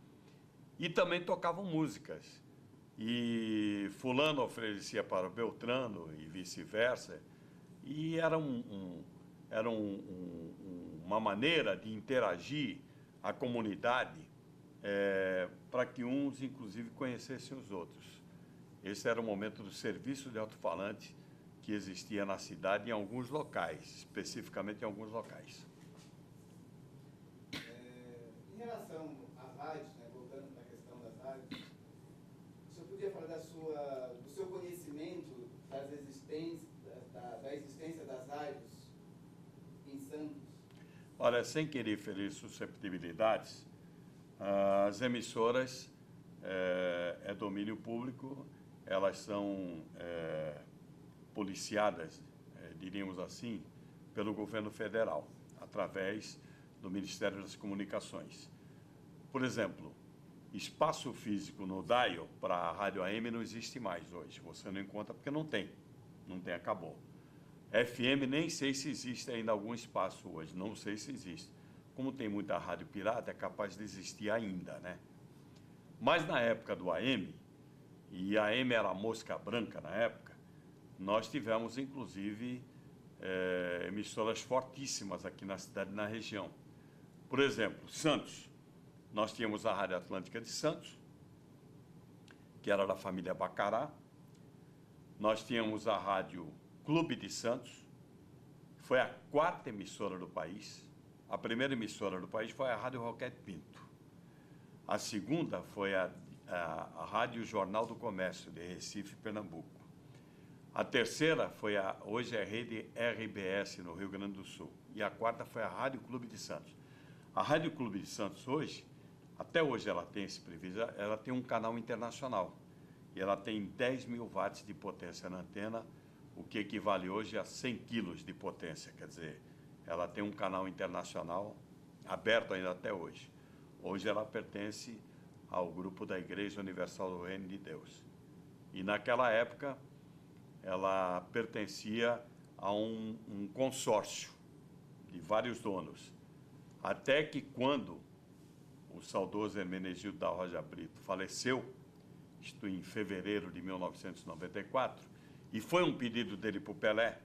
A: E também tocavam músicas. E fulano oferecia para Beltrano e vice-versa. E era uma maneira de interagir a comunidade para que uns, inclusive, conhecessem os outros. Esse era o momento do serviço de alto-falante que existia na cidade em alguns locais, especificamente em alguns locais.
C: Em relação às rádios, né, voltando para a questão das rádios, o senhor podia falar do seu conhecimento da existência das rádios em Santos?
A: Olha, sem querer ferir susceptibilidades, as emissoras é domínio público, elas são policiadas, diríamos assim, pelo governo federal, através do Ministério das Comunicações. Por exemplo, espaço físico no dial para a rádio AM não existe mais hoje, você não encontra porque não tem, acabou. FM nem sei se existe ainda algum espaço hoje, não sei se existe. Como tem muita rádio pirata, é capaz de existir ainda, né? Mas na época do AM, e a AM era a mosca branca na época, nós tivemos, inclusive, emissoras fortíssimas aqui na cidade e na região. Por exemplo, Santos, nós tínhamos a Rádio Atlântica de Santos, que era da família Bacará. Nós tínhamos a Rádio Clube de Santos, foi a 4ª emissora do país, A primeira emissora do país foi a Rádio Roquete Pinto. A segunda foi a Rádio Jornal do Comércio, de Recife, Pernambuco. A terceira foi hoje é a rede RBS, no Rio Grande do Sul. E a quarta foi a Rádio Clube de Santos. A Rádio Clube de Santos hoje, até hoje ela tem esse privilégio, ela tem um canal internacional. E ela tem 10 mil watts de potência na antena, o que equivale hoje a 100 quilos de potência. Quer dizer, ela tem um canal internacional aberto ainda até hoje. Hoje ela pertence ao grupo da Igreja Universal do Reino de Deus. E naquela época, ela pertencia a um consórcio de vários donos. Até que quando o saudoso Hermenegildo da Rocha Brito faleceu, isto em fevereiro de 1994, e foi um pedido dele para o Pelé.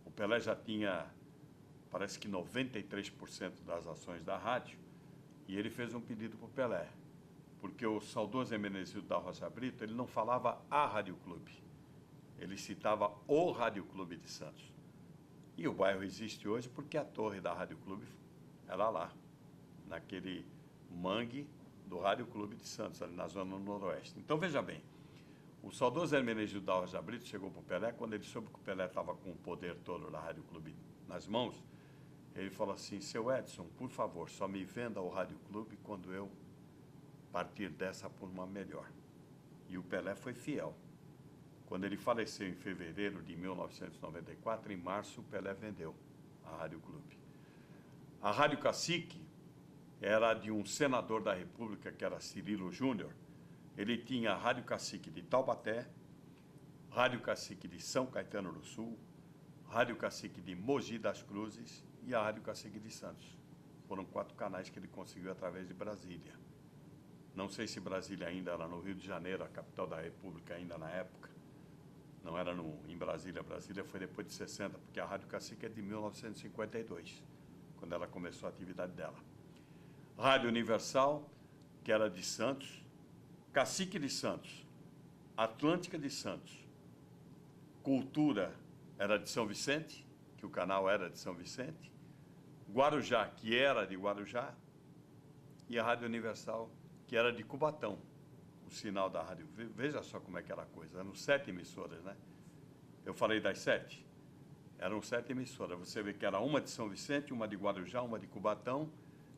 A: O Pelé já tinha, parece que 93% das ações da rádio, e ele fez um pedido para o Pelé, porque o saudoso Hermenegildo da Rocha Brito, ele não falava a Rádio Clube, ele citava o Rádio Clube de Santos. E o bairro existe hoje porque a torre da Rádio Clube era lá, naquele mangue do Rádio Clube de Santos, ali na zona noroeste. Então, veja bem, o saudoso Hermenegildo da Rocha Brito chegou para o Pelé, quando ele soube que o Pelé estava com o poder todo da Rádio Clube nas mãos, ele falou assim: seu Edson, por favor, só me venda o Rádio Clube quando eu partir dessa por uma melhor. E o Pelé foi fiel. Quando ele faleceu em fevereiro de 1994, em março, o Pelé vendeu a Rádio Clube. A Rádio Cacique era de um senador da República, que era Cirilo Júnior. Ele tinha a Rádio Cacique de Taubaté, Rádio Cacique de São Caetano do Sul, Rádio Cacique de Mogi das Cruzes e a Rádio Cacique de Santos. Foram 4 canais que ele conseguiu através de Brasília. Não sei se Brasília ainda era no Rio de Janeiro, a capital da República ainda na época. Não era em Brasília. Brasília foi depois de 60, porque a Rádio Cacique é de 1952, quando ela começou a atividade dela. Rádio Universal, que era de Santos, Cacique de Santos, Atlântica de Santos, Cultura era de São Vicente, que o canal era de São Vicente, Guarujá, que era de Guarujá, e a Rádio Universal, que era de Cubatão, o sinal da rádio. Veja só como é que era a coisa, eram 7 emissoras, né? Eu falei das 7, eram 7 emissoras. Você vê que era uma de São Vicente, uma de Guarujá, uma de Cubatão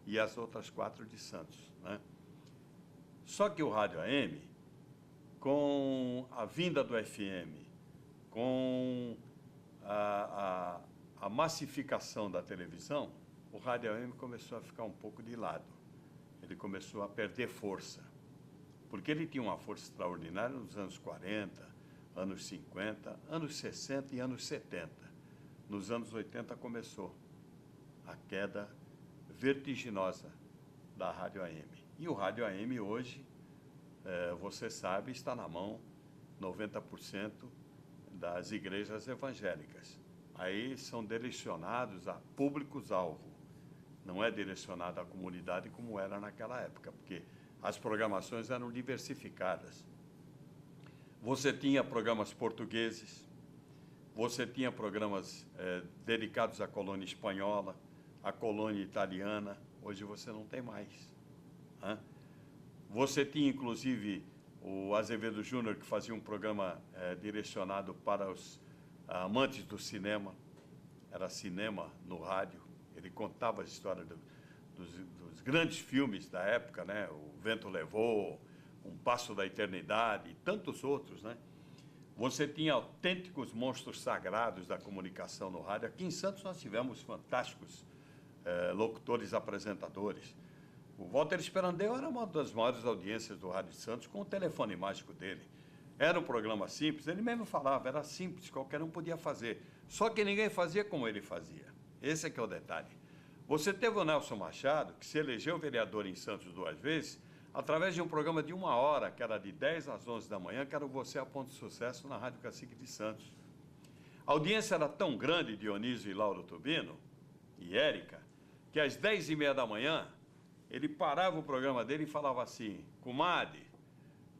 A: e as outras 4 de Santos, né? Só que o rádio AM, com a vinda do FM, com a massificação da televisão, o rádio AM começou a ficar um pouco de lado. Ele começou a perder força, porque ele tinha uma força extraordinária nos anos 40, anos 50, anos 60 e anos 70. Nos anos 80 começou a queda vertiginosa da rádio AM. E o rádio AM hoje, você sabe, está na mão 90% das igrejas evangélicas. Aí são direcionados a públicos-alvo. Não é direcionado à comunidade como era naquela época, porque as programações eram diversificadas. Você tinha programas portugueses, você tinha programas dedicados à colônia espanhola, à colônia italiana. Hoje você não tem mais, né? Você tinha, inclusive, o Azevedo Júnior, que fazia um programa direcionado para os amantes do cinema. Era cinema no rádio. Ele contava a história dos grandes filmes da época, né? O Vento Levou, Um Passo da Eternidade e tantos outros, né? Você tinha autênticos monstros sagrados da comunicação no rádio. Aqui em Santos nós tivemos fantásticos locutores, apresentadores. O Walter Esperandeu era uma das maiores audiências do Rádio de Santos, com o telefone mágico dele. Era um programa simples, ele mesmo falava, era simples, qualquer um podia fazer. Só que ninguém fazia como ele fazia. Esse é que é o detalhe. Você teve o Nelson Machado, que se elegeu vereador em Santos 2 vezes, através de um programa de 1 hora, que era de 10 às 11 da manhã, que era o Você a Ponto de Sucesso na Rádio Cacique de Santos. A audiência era tão grande, Dionísio e Lauro Tubino, e Érica, que às 10h30 da manhã, ele parava o programa dele e falava assim: comadre,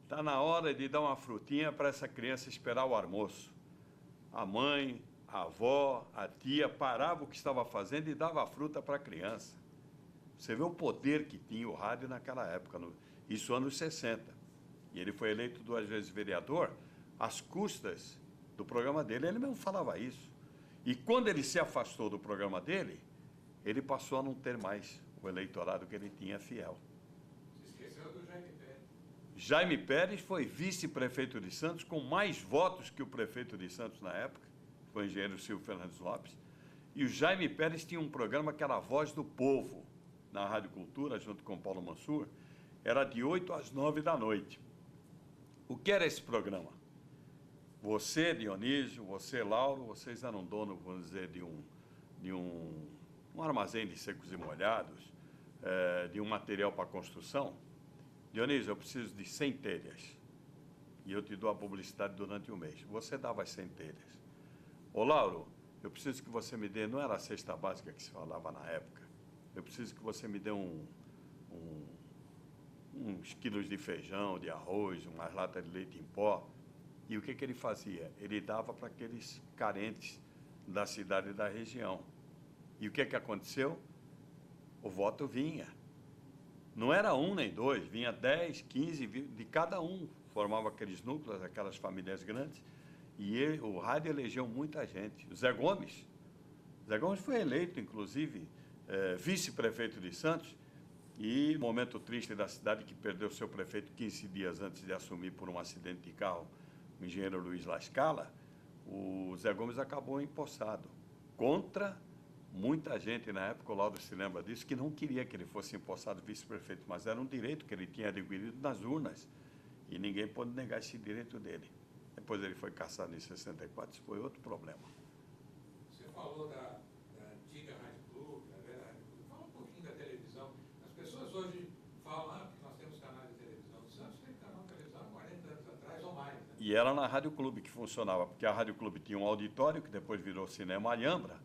A: está na hora de dar uma frutinha para essa criança esperar o almoço. A mãe a avó, a tia, parava o que estava fazendo e dava a fruta para a criança. Você vê o poder que tinha o rádio naquela época, isso anos 60. E ele foi eleito 2 vezes vereador, às custas do programa dele. Ele mesmo falava isso. E quando ele se afastou do programa dele, ele passou a não ter mais o eleitorado que ele tinha fiel.
B: Se esqueceu do Jaime Pérez.
A: Jaime Pérez foi vice-prefeito de Santos, com mais votos que o prefeito de Santos na época, foi o engenheiro Silvio Fernandes Lopes. E o Jaime Pérez tinha um programa que era a Voz do Povo, na Rádio Cultura, junto com Paulo Mansur. Era de 8 às 9 da noite. O que era esse programa? Você, Dionísio, você, Lauro, vocês eram dono, vamos dizer, de um armazém de secos e molhados, de um material para construção. Dionísio, eu preciso de 100 telhas e eu te dou a publicidade durante um mês. Você dava as 100 telhas. Ô, Lauro, eu preciso que você me dê, não era a cesta básica que se falava na época, eu preciso que você me dê uns quilos de feijão, de arroz, umas latas de leite em pó. E o que ele fazia? Ele dava para aqueles carentes da cidade e da região. E o que aconteceu? O voto vinha. Não era 1 nem 2, vinha 10, 15 de cada um. Formava aqueles núcleos, aquelas famílias grandes. E o rádio elegeu muita gente. O Zé Gomes foi eleito, inclusive, vice-prefeito de Santos. E momento triste da cidade, que perdeu seu prefeito 15 dias antes de assumir por um acidente de carro, o engenheiro Luiz Lascala, o Zé Gomes acabou empossado. Contra muita gente na época, o Lauro se lembra disso, que não queria que ele fosse empossado vice-prefeito, mas era um direito que ele tinha adquirido nas urnas. E ninguém pôde negar esse direito dele. Depois ele foi cassado em 64, isso foi outro problema.
B: Você falou da antiga Rádio Clube, da velha Rádio Clube. Fala um pouquinho da televisão. As pessoas hoje falam que nós temos canal de televisão. O Santos teve canal de televisão há 40 anos atrás ou mais, né?
A: E era na Rádio Clube que funcionava, porque a Rádio Clube tinha um auditório, que depois virou Cinema Alhambra,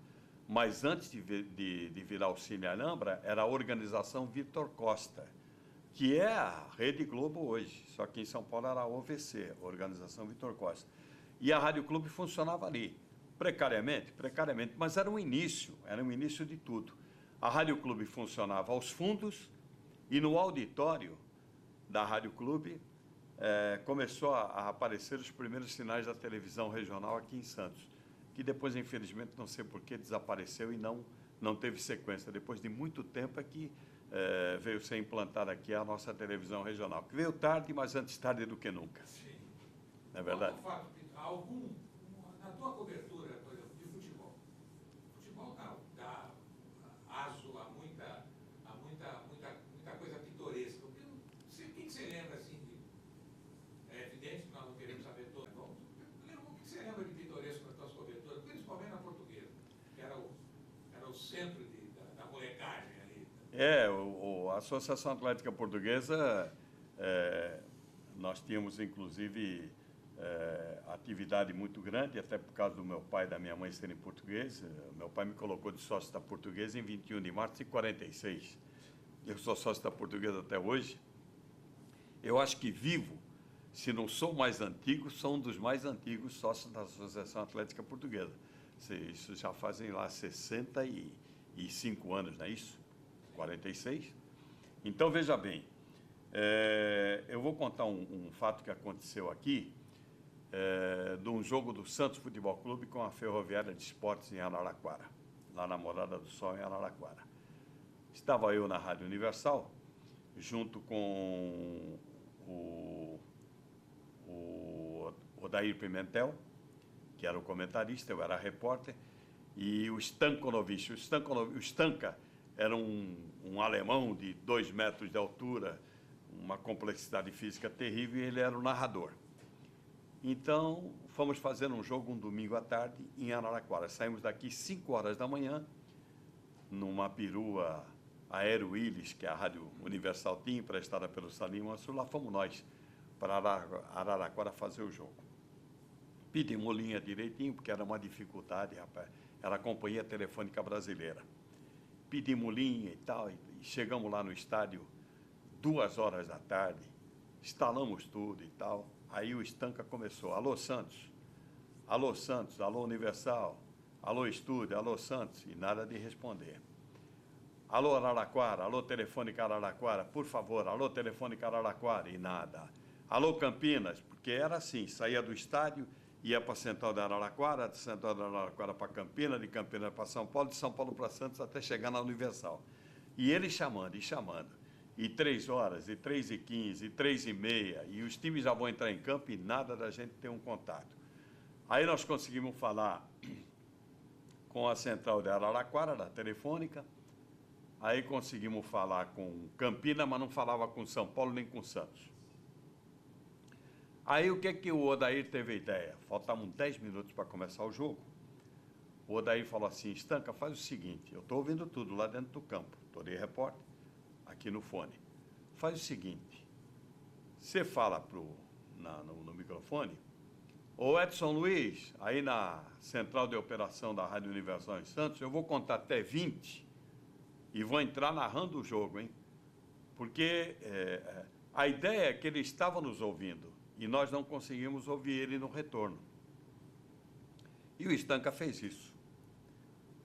A: mas antes de virar o Cine Alhambra, era a organização Vitor Costa, que é a Rede Globo hoje, só que em São Paulo era a OVC, a Organização Vitor Costa. E a Rádio Clube funcionava ali, precariamente, mas era um início de tudo. A Rádio Clube funcionava aos fundos e no auditório da Rádio Clube começou a aparecer os primeiros sinais da televisão regional aqui em Santos, que depois, infelizmente, não sei por que, desapareceu e não teve sequência. Depois de muito tempo é que veio ser implantada aqui a nossa televisão regional, que veio tarde, mas antes tarde do que nunca.
B: Sim.
A: Não é verdade?
B: Na tua cobertura, por exemplo, de futebol, dá aso a muita coisa pitoresca. O que você lembra, assim, é evidente que nós não queremos saber todo, o que você lembra de pitoresco nas tuas coberturas, principalmente na Portuguesa, que era o centro da molecagem ali?
A: A Associação Atlética Portuguesa, nós tínhamos, inclusive, atividade muito grande, até por causa do meu pai e da minha mãe serem portugueses. Meu pai me colocou de sócio da Portuguesa em 21 de março de 46. Eu sou sócio da Portuguesa até hoje. Eu acho que vivo, se não sou o mais antigo, sou um dos mais antigos sócios da Associação Atlética Portuguesa. Isso já fazem lá 65 anos, não é isso? 46? Então, veja bem, eu vou contar um fato que aconteceu aqui, de um jogo do Santos Futebol Clube com a Ferroviária de Esportes em Araraquara, lá na Morada do Sol, em Araraquara. Estava eu na Rádio Universal, junto com o Odair Pimentel, que era o comentarista, eu era repórter, e o Stankonovich. O Stanka era um alemão de 2 metros de altura, uma complexidade física terrível, e ele era o narrador. Então, fomos fazer um jogo um domingo à tarde em Araraquara. Saímos daqui 5 horas da manhã, numa perua Aero Willis, que a Rádio Universal tinha, emprestada pelo Salim Mansur. Lá fomos nós para Araraquara fazer o jogo. Pedimos linha direitinho, porque era uma dificuldade, rapaz. Era a Companhia Telefônica Brasileira. Pedimos linha e tal, e chegamos lá no estádio 2 horas da tarde, instalamos tudo e tal. Aí o Stanka começou: alô Santos, alô Universal, alô Estúdio, alô Santos, e nada de responder. Alô Araraquara, alô Telefônica Araraquara, por favor, alô Telefônica Araraquara, e nada. Alô Campinas, porque era assim, saía do estádio, ia para a Central de Araraquara, de Central de Araraquara para Campinas, de Campinas para São Paulo, de São Paulo para Santos, até chegar na Universal. E ele chamando, e 3 horas, e 3h15, e 3h30, e os times já vão entrar em campo e nada da gente ter um contato. Aí nós conseguimos falar com a Central de Araraquara, da Telefônica, aí conseguimos falar com Campinas, mas não falava com São Paulo nem com Santos. Aí o que o Odair teve a ideia? Faltavam 10 minutos para começar o jogo. O Odair falou assim: Estanca, faz o seguinte, eu estou ouvindo tudo lá dentro do campo, estou de repórter, aqui no fone. Faz o seguinte, você fala no microfone, ô Edson Luiz, aí na central de operação da Rádio Universal em Santos, eu vou contar até 20 e vou entrar narrando o jogo, hein? Porque a ideia é que ele estava nos ouvindo e nós não conseguimos ouvir ele no retorno. E o Estanca fez isso.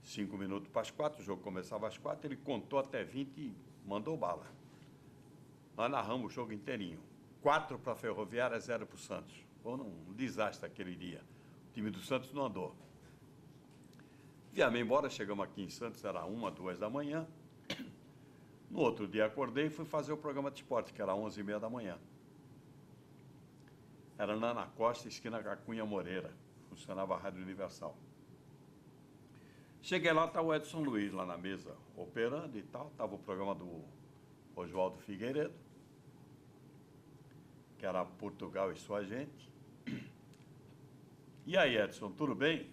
A: 5 minutos para as 4, o jogo começava às 4, ele contou até 20 e mandou bala. Nós narramos o jogo inteirinho. 4 para a Ferroviária, 0 para o Santos. Foi um desastre aquele dia. O time do Santos não andou. Viemos embora, chegamos aqui em Santos, era 1, 2 da manhã. No outro dia acordei e fui fazer o programa de esporte, que era 11h30 da manhã. Era na Ana Costa, esquina Cunha Moreira. Funcionava a Rádio Universal. Cheguei lá, está o Edson Luiz lá na mesa, operando e tal. Estava o programa do Oswaldo Figueiredo, que era Portugal e sua gente. E aí, Edson, tudo bem?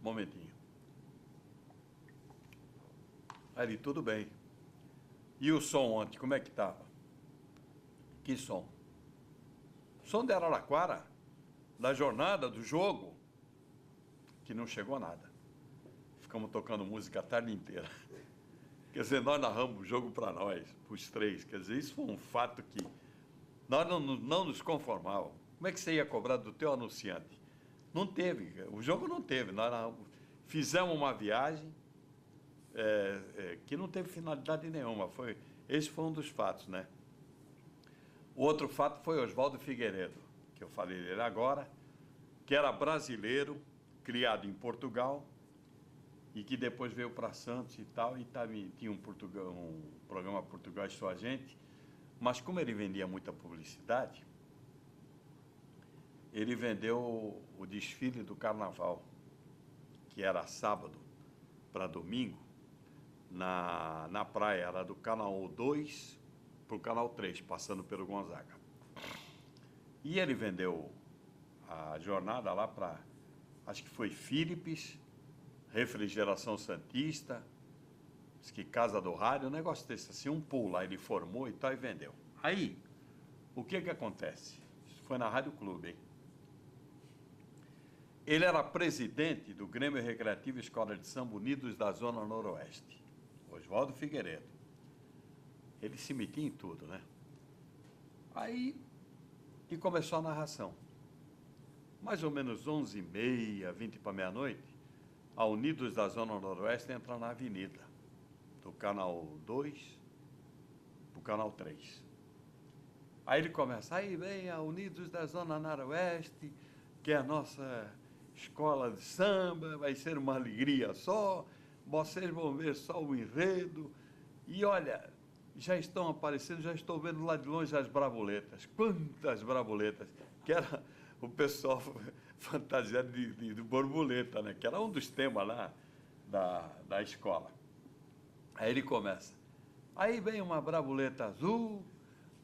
A: Um momentinho. Aí ele, tudo bem. E o som ontem, como é que estava? Que som? Som de Araraquara, da jornada, do jogo, que não chegou a nada. Ficamos tocando música a tarde inteira. Quer dizer, nós narramos o jogo para nós, para os 3. Quer dizer, isso foi um fato que nós não nos conformávamos. Como é que você ia cobrar do teu anunciante? Não teve, o jogo não teve. Nós fizemos uma viagem que não teve finalidade nenhuma. Esse foi um dos fatos, né? O outro fato foi Oswaldo Figueiredo, que eu falei dele agora, que era brasileiro, criado em Portugal, e que depois veio para Santos e tal, e tinha um programa Portugal e Sua Gente, mas como ele vendia muita publicidade, ele vendeu o desfile do Carnaval, que era sábado para domingo, na praia, era do Canal 2 para o Canal 3, passando pelo Gonzaga. E ele vendeu a jornada lá para, acho que foi Philips, Refrigeração Santista, diz que Casa do Rádio, um negócio desse assim, um pool lá, ele formou e tal, e vendeu. Aí, o que acontece? Isso foi na Rádio Clube, hein? Ele era presidente do Grêmio Recreativo Escola de Samba Unidos da Zona Noroeste, Oswaldo Figueiredo. Ele se metia em tudo, né? Aí, e começou a narração. Mais ou menos 11h30, 20 para meia-noite, a Unidos da Zona Noroeste entra na avenida, do Canal 2 para o Canal 3. Aí ele começa, aí vem a Unidos da Zona Noroeste, que é a nossa escola de samba, vai ser uma alegria só, vocês vão ver só o enredo, e olha, já estão aparecendo, já estou vendo lá de longe as bravoletas, quantas bravoletas, que era o pessoal fantasiado de borboleta, né? Que era um dos temas lá da escola. Aí ele começa, aí vem uma braboleta azul,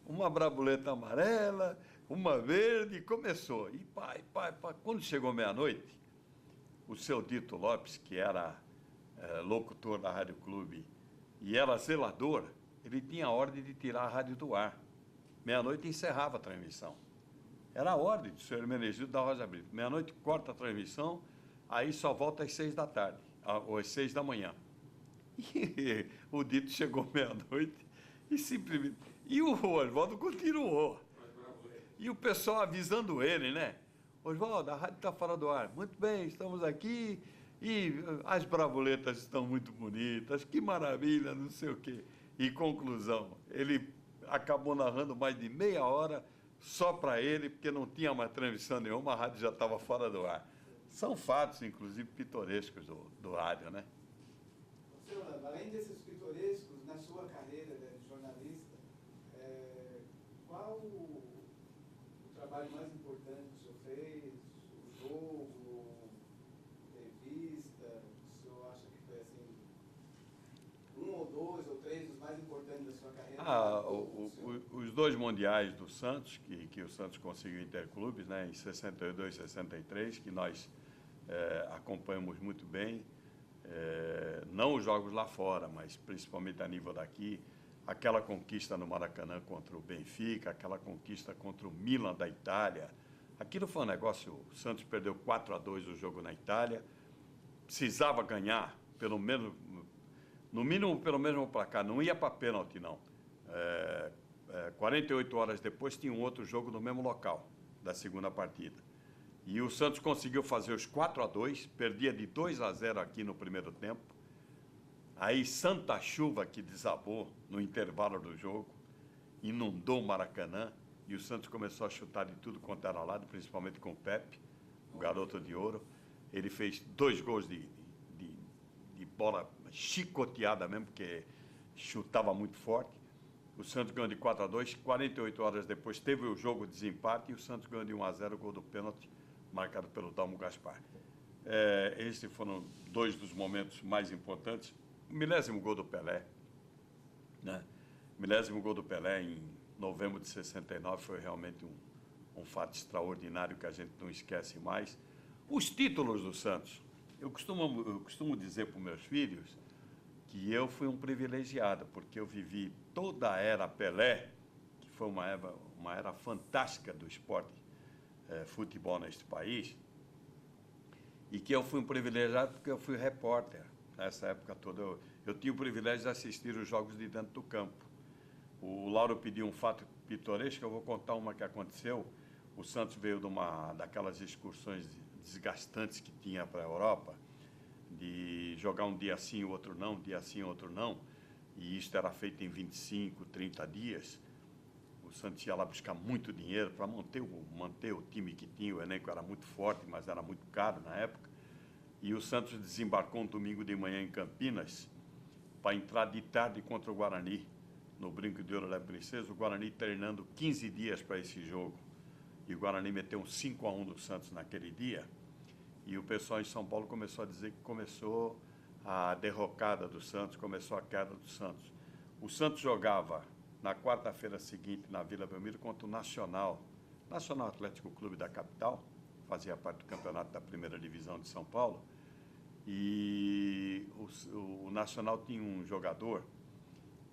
A: uma braboleta amarela, uma verde, e começou. E quando chegou meia-noite, o seu Dito Lopes, que era locutor da Rádio Clube e era zelador, ele tinha a ordem de tirar a rádio do ar. Meia-noite encerrava a transmissão. Era a ordem do senhor Hermenegildo da Rosa Brito. Meia-noite corta a transmissão, aí só volta às 6 da tarde, ou às 6 da manhã. E o Dito chegou meia-noite e simplesmente... E o Oswaldo continuou. E o pessoal avisando ele, né? Oswaldo, a rádio está fora do ar. Muito bem, estamos aqui E as bravoletas estão muito bonitas, que maravilha, não sei o quê. E conclusão, ele acabou narrando mais de meia hora só para ele, porque não tinha mais transmissão nenhuma, a rádio já estava fora do ar. São fatos, inclusive, pitorescos do rádio, né?
C: Seu Orlando, além desses pitorescos, na sua carreira de jornalista, qual o trabalho mais importante que o senhor fez? O jogo, entrevista? O senhor acha que foi assim, um ou dois ou três dos mais importantes da sua carreira?
A: Os dois mundiais do Santos, que o Santos conseguiu interclubes, né, em 62 e 63, que nós acompanhamos muito bem. Não os jogos lá fora, mas principalmente a nível daqui, aquela conquista no Maracanã contra o Benfica, aquela conquista contra o Milan da Itália, aquilo foi um negócio. O Santos perdeu 4-2 o jogo na Itália, precisava ganhar, pelo menos, no mínimo pelo mesmo placar, não ia para pênalti não. 48 horas depois tinha um outro jogo no mesmo local da segunda partida. E o Santos conseguiu fazer os 4-2, perdia de 2-0 aqui no primeiro tempo. Aí santa chuva que desabou no intervalo do jogo, inundou o Maracanã, e o Santos começou a chutar de tudo quanto era lado, principalmente com o Pepe, o garoto de ouro. Ele fez 2 gols de bola chicoteada mesmo, porque chutava muito forte. O Santos ganhou de 4-2, 48 horas depois teve o jogo de desempate, e o Santos ganhou de 1-0, gol do pênalti, marcado pelo Dalmo Gaspar. Esses foram 2 dos momentos mais importantes. O 10º gol do Pelé, né? O 10º gol do Pelé em novembro de 69 foi realmente um fato extraordinário que a gente não esquece mais. Os títulos do Santos. Eu costumo dizer para os meus filhos que eu fui um privilegiado, porque eu vivi toda a era Pelé, que foi uma era fantástica do esporte, futebol neste país, e que eu fui um privilegiado porque eu fui repórter. Nessa época toda, eu tinha o privilégio de assistir os jogos de dentro do campo. O Lauro pediu um fato pitoresco, eu vou contar uma que aconteceu. O Santos veio daquelas excursões desgastantes que tinha para a Europa, de jogar um dia sim, o outro não, um dia sim, outro não, e isso era feito em 25, 30 dias. O Santos ia lá buscar muito dinheiro para manter o time que tinha, o elenco era muito forte, mas era muito caro na época. E o Santos desembarcou um domingo de manhã em Campinas para entrar de tarde contra o Guarani, no Brinco de Ouro da Princesa, o Guarani treinando 15 dias para esse jogo. E o Guarani meteu um 5-1 do Santos naquele dia. E o pessoal em São Paulo começou a dizer que começou a derrocada do Santos, começou a queda do Santos. O Santos jogava na quarta-feira seguinte na Vila Belmiro contra o Nacional Atlético Clube da capital, fazia parte do campeonato da primeira divisão de São Paulo. E o Nacional tinha um jogador,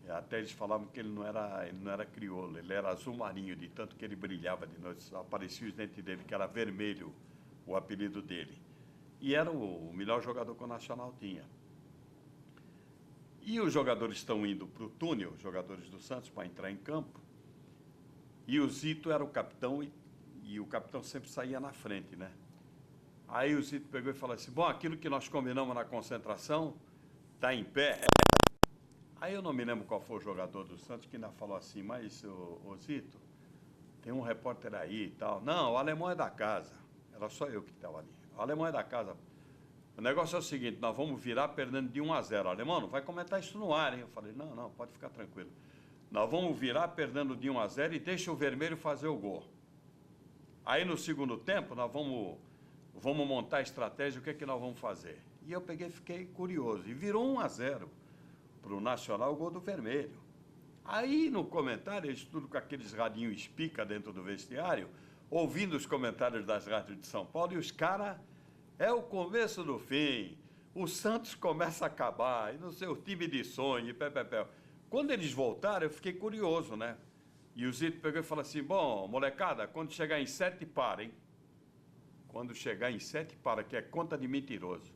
A: até eles falavam que ele não era crioulo, ele era azul marinho, de tanto que ele brilhava de noite, só aparecia os dentes dele, que era vermelho, o apelido dele. E era o melhor jogador que o Nacional tinha. E os jogadores estão indo para o túnel, os jogadores do Santos, para entrar em campo, e o Zito era o capitão, e o capitão sempre saía na frente, né? Aí o Zito pegou e falou assim, bom, aquilo que nós combinamos na concentração está em pé. Aí eu não me lembro qual foi o jogador do Santos que ainda falou assim, mas, ô Zito, tem um repórter aí e tal. Não, o alemão é da casa. Era só eu que estava ali. O alemão é da casa. O negócio é o seguinte, nós vamos virar perdendo de 1-0. O alemão, não vai comentar isso no ar, hein? Eu falei, não, pode ficar tranquilo. Nós vamos virar perdendo de 1-0 e deixa o vermelho fazer o gol. Aí no segundo tempo, nós vamos montar a estratégia, o que é que nós vamos fazer? E eu fiquei curioso. E virou 1-0 para o Nacional o gol do vermelho. Aí no comentário, eles tudo com aqueles radinhos espica dentro do vestiário, ouvindo os comentários das rádios de São Paulo, e os caras, é o começo do fim, o Santos começa a acabar, e no seu time de sonho, e pé. Quando eles voltaram, eu fiquei curioso, né? E o Zito pegou e falou assim, bom, molecada, quando chegar em 7, para, hein? Quando chegar em 7, para, que é conta de mentiroso.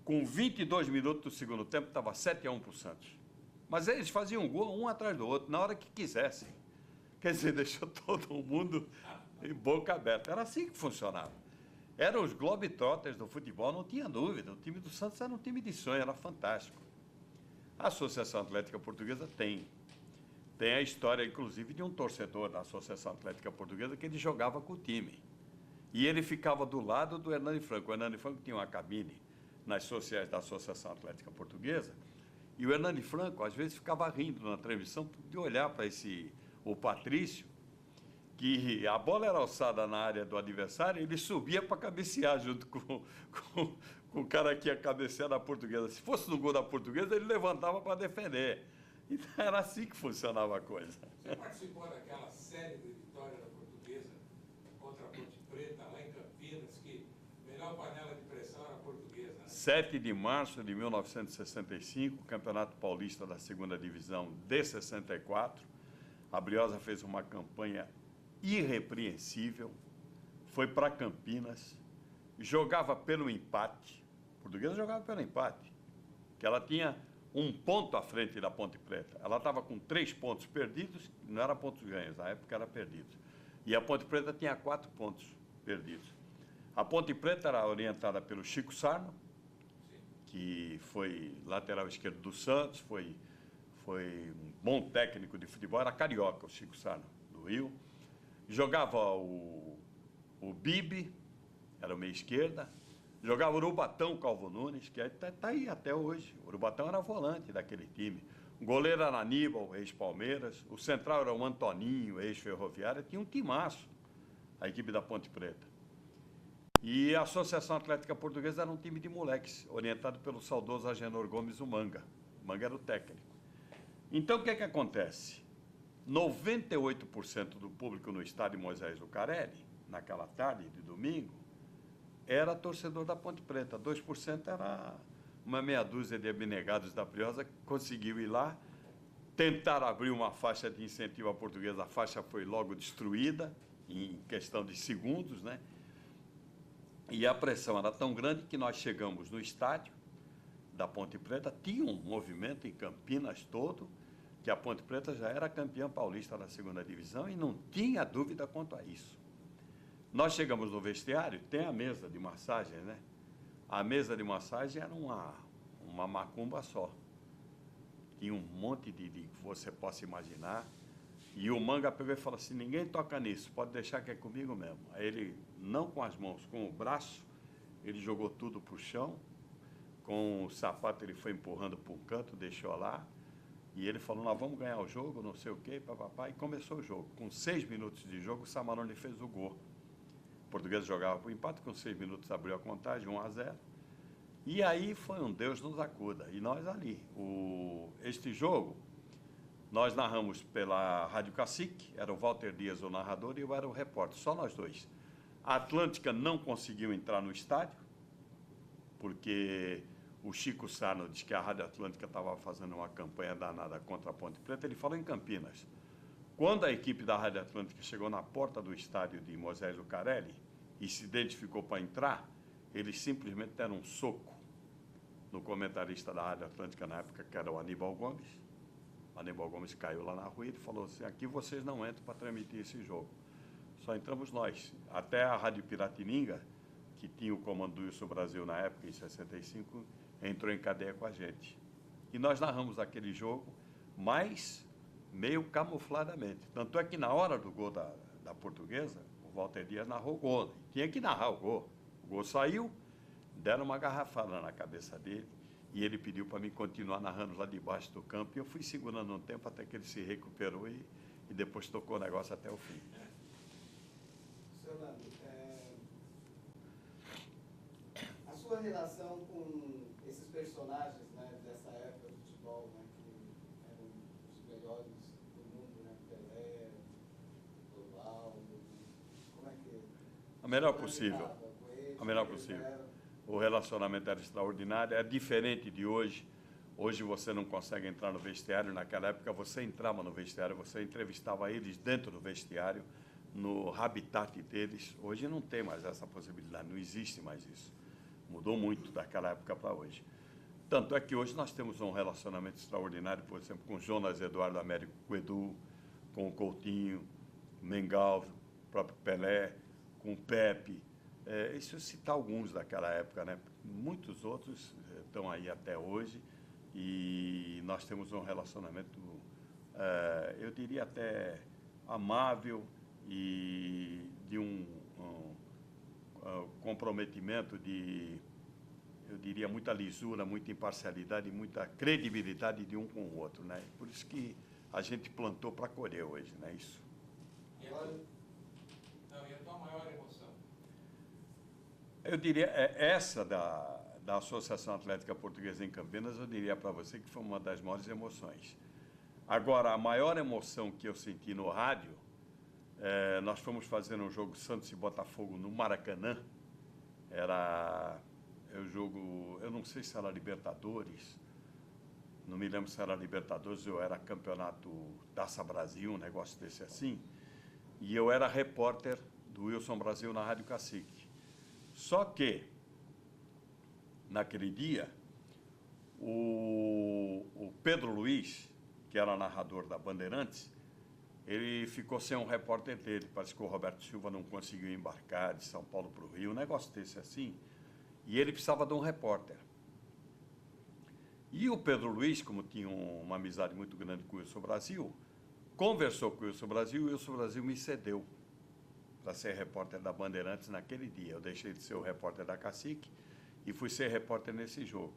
A: Com 22 minutos do segundo tempo, estava 7-1 para o Santos. Mas eles faziam um gol, um atrás do outro, na hora que quisessem. Quer dizer, deixou todo mundo em boca aberta. Era assim que funcionava. Eram os Globetrotters do futebol, não tinha dúvida. O time do Santos era um time de sonho, era fantástico. A Associação Atlética Portuguesa tem a história, inclusive, de um torcedor da Associação Atlética Portuguesa que ele jogava com o time. E ele ficava do lado do Hernani Franco. O Hernani Franco tinha uma cabine nas sociais da Associação Atlética Portuguesa, e o Hernani Franco, às vezes, ficava rindo na transmissão de olhar para o Patrício, que a bola era alçada na área do adversário, ele subia para cabecear junto com o cara que ia cabecear da Portuguesa. Se fosse no gol da Portuguesa, ele levantava para defender. Então, era assim que funcionava a coisa.
B: Você participou daquela série de vitória da Portuguesa contra a Ponte Preta, lá em Campinas, que a melhor panela de pressão era a Portuguesa, né?
A: 7 de março de 1965, Campeonato Paulista da Segunda Divisão de 64. A Briosa fez uma campanha irrepreensível, foi para Campinas, jogava pelo empate. A Portuguesa jogava pelo empate, que ela tinha um ponto à frente da Ponte Preta. Ela estava com 3 pontos perdidos, não era pontos ganhos, na época era perdidos. E a Ponte Preta tinha 4 pontos perdidos. A Ponte Preta era orientada pelo Chico Sarno, que foi lateral esquerdo do Santos, foi um bom técnico de futebol, era carioca, o Chico Sarno, do Rio. Jogava o Bibi, era o meia esquerda. Jogava o Urubatão Calvo Nunes, que está aí até hoje. O Urubatão era volante daquele time. O goleiro era Aníbal, ex-Palmeiras. O central era o Antoninho, ex-Ferroviária. Tinha um timaço, a equipe da Ponte Preta. E a Associação Atlética Portuguesa era um time de moleques, orientado pelo saudoso Agenor Gomes, o Manga. O Manga era o técnico. Então, o que é que acontece? 98% do público no estádio Moisés Lucarelli, naquela tarde de domingo, era torcedor da Ponte Preta. 2% era uma meia dúzia de abnegados da Briosa que conseguiu ir lá, tentar abrir uma faixa de incentivo à Portuguesa. A faixa foi logo destruída, em questão de segundos, né? E a pressão era tão grande que nós chegamos no estádio da Ponte Preta, tinha um movimento em Campinas todo, que a Ponte Preta já era campeã paulista da segunda divisão e não tinha dúvida quanto a isso. Nós chegamos no vestiário, tem a mesa de massagem, né? A mesa de massagem era uma macumba só. Tinha um monte de que você possa imaginar. E o Manga pegou e falou assim, ninguém toca nisso, pode deixar que é comigo mesmo. Aí ele, não com as mãos, com o braço, ele jogou tudo para o chão. Com o sapato ele foi empurrando para um canto, deixou lá. E ele falou, nós vamos ganhar o jogo, não sei o quê, papapá. E começou o jogo. Com 6 minutos de jogo, o Samarone fez o gol. O Português jogava para o empate, com 6 minutos abriu a contagem, 1-0. E aí foi um Deus nos acuda. E nós ali. Este jogo, nós narramos pela Rádio Cacique, era o Walter Dias o narrador e eu era o repórter, só nós dois. A Atlântica não conseguiu entrar no estádio, porque o Chico Sarno disse que a Rádio Atlântica estava fazendo uma campanha danada contra a Ponte Preta. Ele falou em Campinas. Quando a equipe da Rádio Atlântica chegou na porta do estádio de Moisés Lucarelli e se identificou para entrar, eles simplesmente deram um soco no comentarista da Rádio Atlântica na época, que era o Aníbal Gomes. O Aníbal Gomes caiu lá na rua e ele falou assim, aqui vocês não entram para transmitir esse jogo. Só entramos nós. Até a Rádio Piratininga, que tinha o comando do Wilson Brasil na época, em 65, entrou em cadeia com a gente. E nós narramos aquele jogo, mas meio camufladamente. Tanto é que na hora do gol da Portuguesa, o Walter Dias narrou o gol. Tinha que narrar o gol. O gol saiu, deram uma garrafada na cabeça dele e ele pediu para mim continuar narrando lá debaixo do campo. E eu fui segurando um tempo até que ele se recuperou e depois tocou o negócio até o fim.
C: Seu Nando, a sua relação com esses personagens, né, dessa época do futebol, né, que eram os melhores do mundo, né, Pelé, Dovaldo, como é que...
A: A melhor possível. A melhor possível. O relacionamento era extraordinário, é diferente de hoje. Hoje você não consegue entrar no vestiário, naquela época você entrava no vestiário, você entrevistava eles dentro do vestiário, no habitat deles. Hoje não tem mais essa possibilidade, não existe mais isso. Mudou muito daquela época para hoje. Tanto é que hoje nós temos um relacionamento extraordinário, por exemplo, com o Jonas Eduardo Américo, com o Edu, com o Coutinho, Mengalvio, o próprio Pelé, com o Pepe, Isso citar alguns daquela época, né? Muitos outros estão aí até hoje e nós temos um relacionamento, eu diria até amável e de um comprometimento eu diria, muita lisura, muita imparcialidade e muita credibilidade de um com o outro, né? Por isso que a gente plantou para colher hoje, né? Isso.
B: E a tua maior emoção?
A: Eu diria, essa da Associação Atlética Portuguesa em Campinas, eu diria para você que foi uma das maiores emoções. Agora, a maior emoção que eu senti no rádio, nós fomos fazer um jogo Santos e Botafogo no Maracanã. Era o jogo, eu não sei se era Libertadores, não me lembro se era Libertadores ou era Campeonato Taça Brasil, um negócio desse assim. E eu era repórter do Wilson Brasil na Rádio Cacique. Só que, naquele dia, o Pedro Luiz, que era narrador da Bandeirantes, ele ficou sem um repórter dele. Parece que o Roberto Silva não conseguiu embarcar de São Paulo para o Rio, um negócio desse assim. E ele precisava de um repórter. E o Pedro Luiz, como tinha uma amizade muito grande com o Wilson Brasil, conversou com o Wilson Brasil e o Wilson Brasil me cedeu para ser repórter da Bandeirantes naquele dia. Eu deixei de ser o repórter da Cacique e fui ser repórter nesse jogo.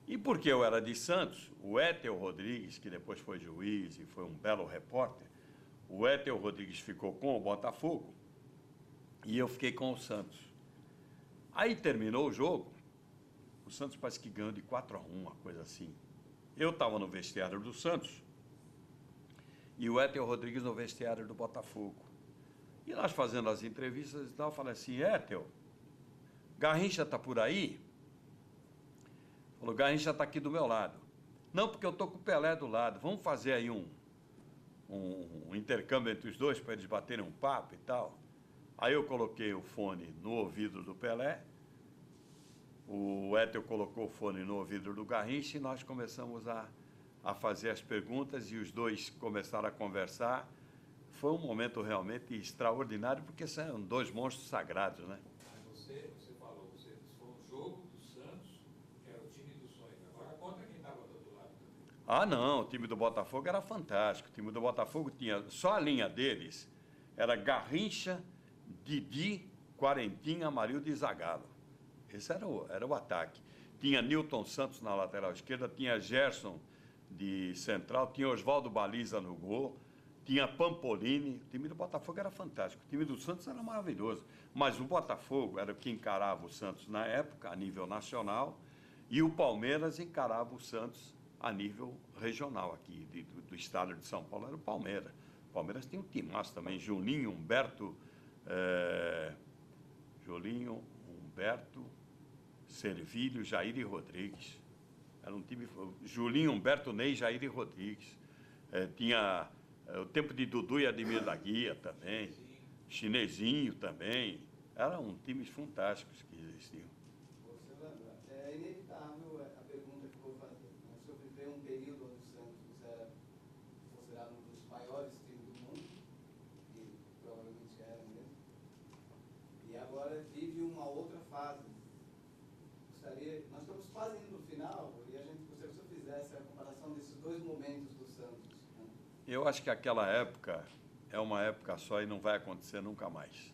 A: E porque eu era de Santos, o Étel Rodrigues, que depois foi juiz e foi um belo repórter, o Étel Rodrigues ficou com o Botafogo e eu fiquei com o Santos. Aí terminou o jogo, o Santos parece que ganhou de 4-1, uma coisa assim. Eu estava no vestiário do Santos e o Étel Rodrigues no vestiário do Botafogo. E nós fazendo as entrevistas e tal, eu falei assim, Étel, Garrincha está por aí? Falou, Garrincha está aqui do meu lado. Não, porque eu estou com o Pelé do lado. Vamos fazer aí um intercâmbio entre os dois para eles baterem um papo e tal. Aí eu coloquei o fone no ouvido do Pelé, o Étel colocou o fone no ouvido do Garrincha e nós começamos a fazer as perguntas e os dois começaram a conversar. Foi um momento realmente extraordinário, porque são dois monstros sagrados, né?
B: Você falou, você foi um jogo do Santos, que era o time dos sonhos. Agora conta quem estava do outro lado também.
A: Ah, não, o time do Botafogo era fantástico. O time do Botafogo tinha, só a linha deles, era Garrincha, Didi, Quarentinha, Amarildo e Zagallo. Esse era o ataque. Tinha Nilton Santos na lateral esquerda, tinha Gerson de central, tinha Oswaldo Baliza no gol, tinha Pampolini. O time do Botafogo era fantástico. O time do Santos era maravilhoso. Mas o Botafogo era o que encarava o Santos na época, a nível nacional, e o Palmeiras encarava o Santos a nível regional aqui, do estado de São Paulo, era o Palmeiras. O Palmeiras tem um timaço também, Julinho, Humberto, Servilho, Jair e Rodrigues. Era um time, Julinho, Humberto, Ney, Jair e Rodrigues. Tinha o tempo de Dudu e Ademir da Guia também, Chinesinho também. Eram times fantásticos que existiam.
C: Você lembra? É inevitável a pergunta que eu vou fazer. O senhor viveu um período onde o Santos era considerado um dos maiores times do mundo, e provavelmente era mesmo, e agora vive uma outra fase. Nós estamos quase indo no final, e a gente gostaria que o senhor fizesse a comparação desses dois momentos do Santos. Né?
A: Eu acho que aquela época é uma época só e não vai acontecer nunca mais.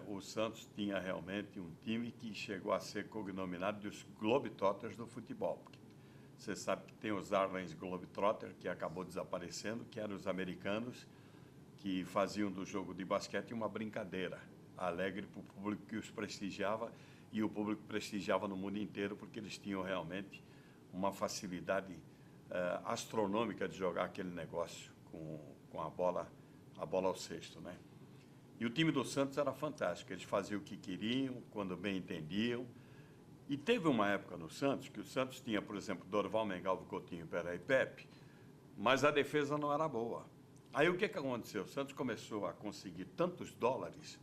A: O Santos tinha realmente um time que chegou a ser cognominado dos Globetrotters do futebol. Porque você sabe que tem os Harlem Globetrotters, que acabou desaparecendo, que eram os americanos que faziam do jogo de basquete uma brincadeira alegre para o público que os prestigiava, e o público prestigiava no mundo inteiro, porque eles tinham realmente uma facilidade astronômica de jogar aquele negócio com a bola ao cesto, né? E o time do Santos era fantástico, eles faziam o que queriam, quando bem entendiam. E teve uma época no Santos que o Santos tinha, por exemplo, Dorival, Mengalvo, Coutinho, Pelé e Pepe, mas a defesa não era boa. Aí o que aconteceu? O Santos começou a conseguir tantos dólares,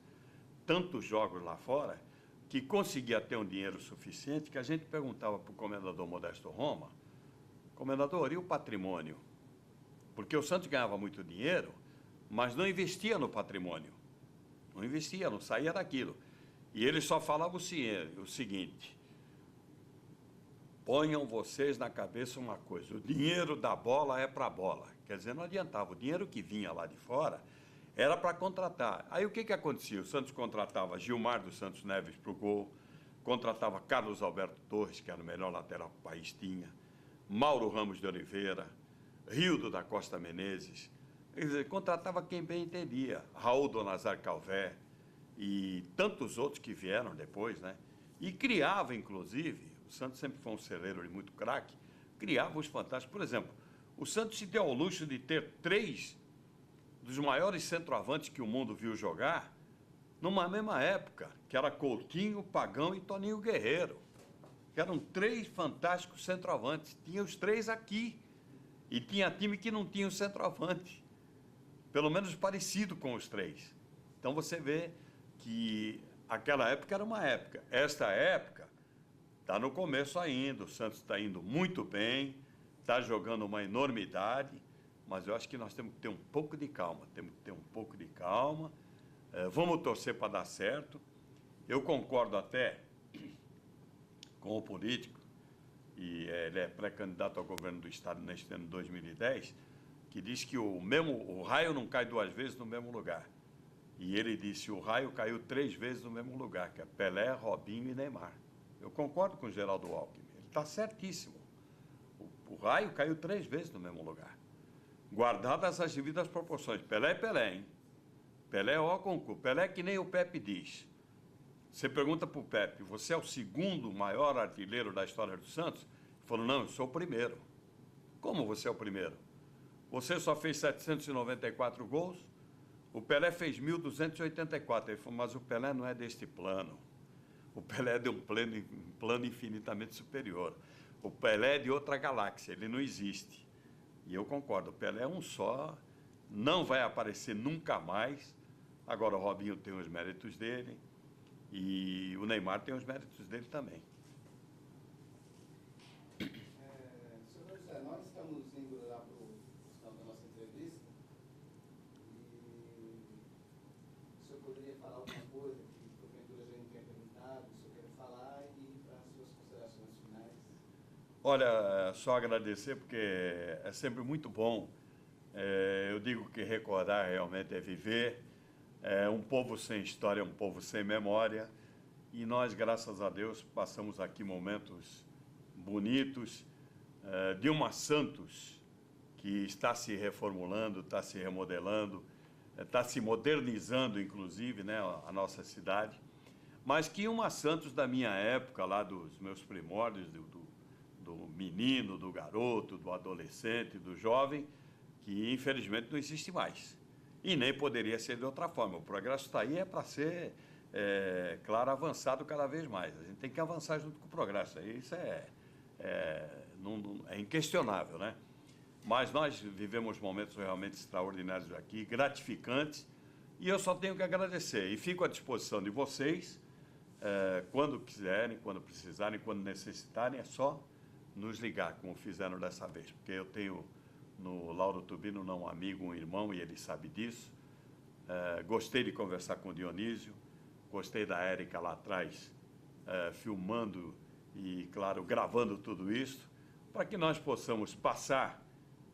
A: tantos jogos lá fora, que conseguia ter um dinheiro suficiente, que a gente perguntava para o comendador Modesto Roma, comendador, e o patrimônio? Porque o Santos ganhava muito dinheiro, mas não investia no patrimônio. Não investia, não saía daquilo. E ele só falava o seguinte: ponham vocês na cabeça uma coisa, o dinheiro da bola é para a bola. Quer dizer, não adiantava, o dinheiro que vinha lá de fora era para contratar. Aí o que acontecia? O Santos contratava Gilmar dos Santos Neves para o gol, contratava Carlos Alberto Torres, que era o melhor lateral que o país tinha, Mauro Ramos de Oliveira, Rildo da Costa Menezes, quer dizer, contratava quem bem entendia, Raul Donazar Calvé e tantos outros que vieram depois, né? E criava, inclusive, o Santos sempre foi um celeiro de muito craque, criava os fantásticos. Por exemplo, o Santos se deu ao luxo de ter 3 dos maiores centroavantes que o mundo viu jogar numa mesma época, que era Coutinho, Pagão e Toninho Guerreiro, que eram 3 fantásticos centroavantes. Tinha os 3 aqui, e tinha time que não tinha o centroavante, pelo menos parecido com os 3. Então você vê que aquela época era uma época. Esta época está no começo ainda, o Santos está indo muito bem, está jogando uma enormidade, mas eu acho que nós temos que ter um pouco de calma, vamos torcer para dar certo. Eu concordo até com o político, e ele é pré-candidato ao governo do Estado neste ano de 2010, que diz que o raio não cai 2 vezes no mesmo lugar. E ele disse: o raio caiu 3 vezes no mesmo lugar, que é Pelé, Robinho e Neymar. Eu concordo com o Geraldo Alckmin, ele está certíssimo. O raio caiu 3 vezes no mesmo lugar, guardadas as devidas proporções. Pelé é Pelé, hein? Pelé é ó concurso. Pelé é que nem o Pepe diz. Você pergunta para o Pepe: você é o 2º maior artilheiro da história do Santos? Ele falou: não, eu sou o primeiro. Como você é o primeiro? Você só fez 794 gols, o Pelé fez 1.284. Ele falou: mas o Pelé não é deste plano. O Pelé é de um plano infinitamente superior. O Pelé é de outra galáxia, ele não existe. E eu concordo, o Pelé é um só, não vai aparecer nunca mais. Agora o Robinho tem os méritos dele e o Neymar tem os méritos dele também.
C: Senhor José, nós estamos indo lá para o final da nossa entrevista e o senhor poderia falar alguma coisa que porventura a gente não tenha perguntado, o senhor quer falar e para as suas considerações finais?
A: Olha, só agradecer, porque é sempre muito bom. Eu digo que recordar realmente é viver. Um povo sem história é um povo sem memória. E nós, graças a Deus, passamos aqui momentos bonitos de uma Santos que está se reformulando, está se remodelando, está se modernizando, inclusive, né, a nossa cidade. Mas que uma Santos da minha época, lá dos meus primórdios, do menino, do garoto, do adolescente, do jovem, que infelizmente não existe mais. E nem poderia ser de outra forma. O progresso está aí, é para ser, claro, avançado cada vez mais. A gente tem que avançar junto com o progresso. Isso é inquestionável, né? Mas nós vivemos momentos realmente extraordinários aqui, gratificantes, e eu só tenho que agradecer. E fico à disposição de vocês, quando quiserem, quando precisarem, quando necessitarem, é só nos ligar, como fizeram dessa vez, porque eu tenho no Lauro Tubino um amigo, um irmão, e ele sabe disso. Gostei de conversar com o Dionísio, gostei da Érica lá atrás, filmando e, claro, gravando tudo isso, para que nós possamos passar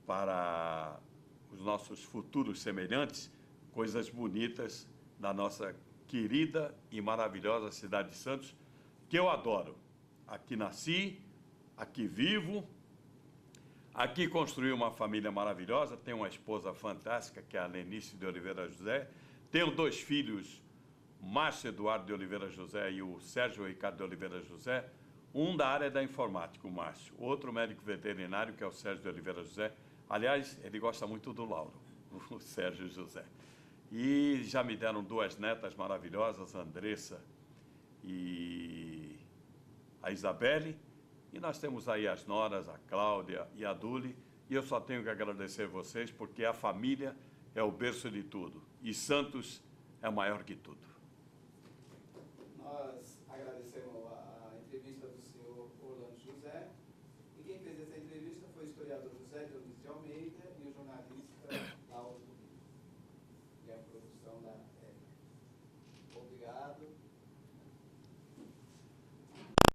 A: para os nossos futuros semelhantes coisas bonitas da nossa querida e maravilhosa cidade de Santos, que eu adoro. Aqui nasci, aqui vivo, aqui construí uma família maravilhosa, tenho uma esposa fantástica, que é a Lenice de Oliveira José, tenho 2 filhos, Márcio Eduardo de Oliveira José e o Sérgio Ricardo de Oliveira José, um da área da informática, o Márcio, outro médico veterinário, que é o Sérgio de Oliveira José. Aliás, ele gosta muito do Lauro, o Sérgio José. E já me deram 2 netas maravilhosas, a Andressa e a Isabelle. E nós temos aí as noras, a Cláudia e a Duli, e eu só tenho que agradecer vocês, porque a família é o berço de tudo, e Santos é maior que tudo.
C: Nós agradecemos.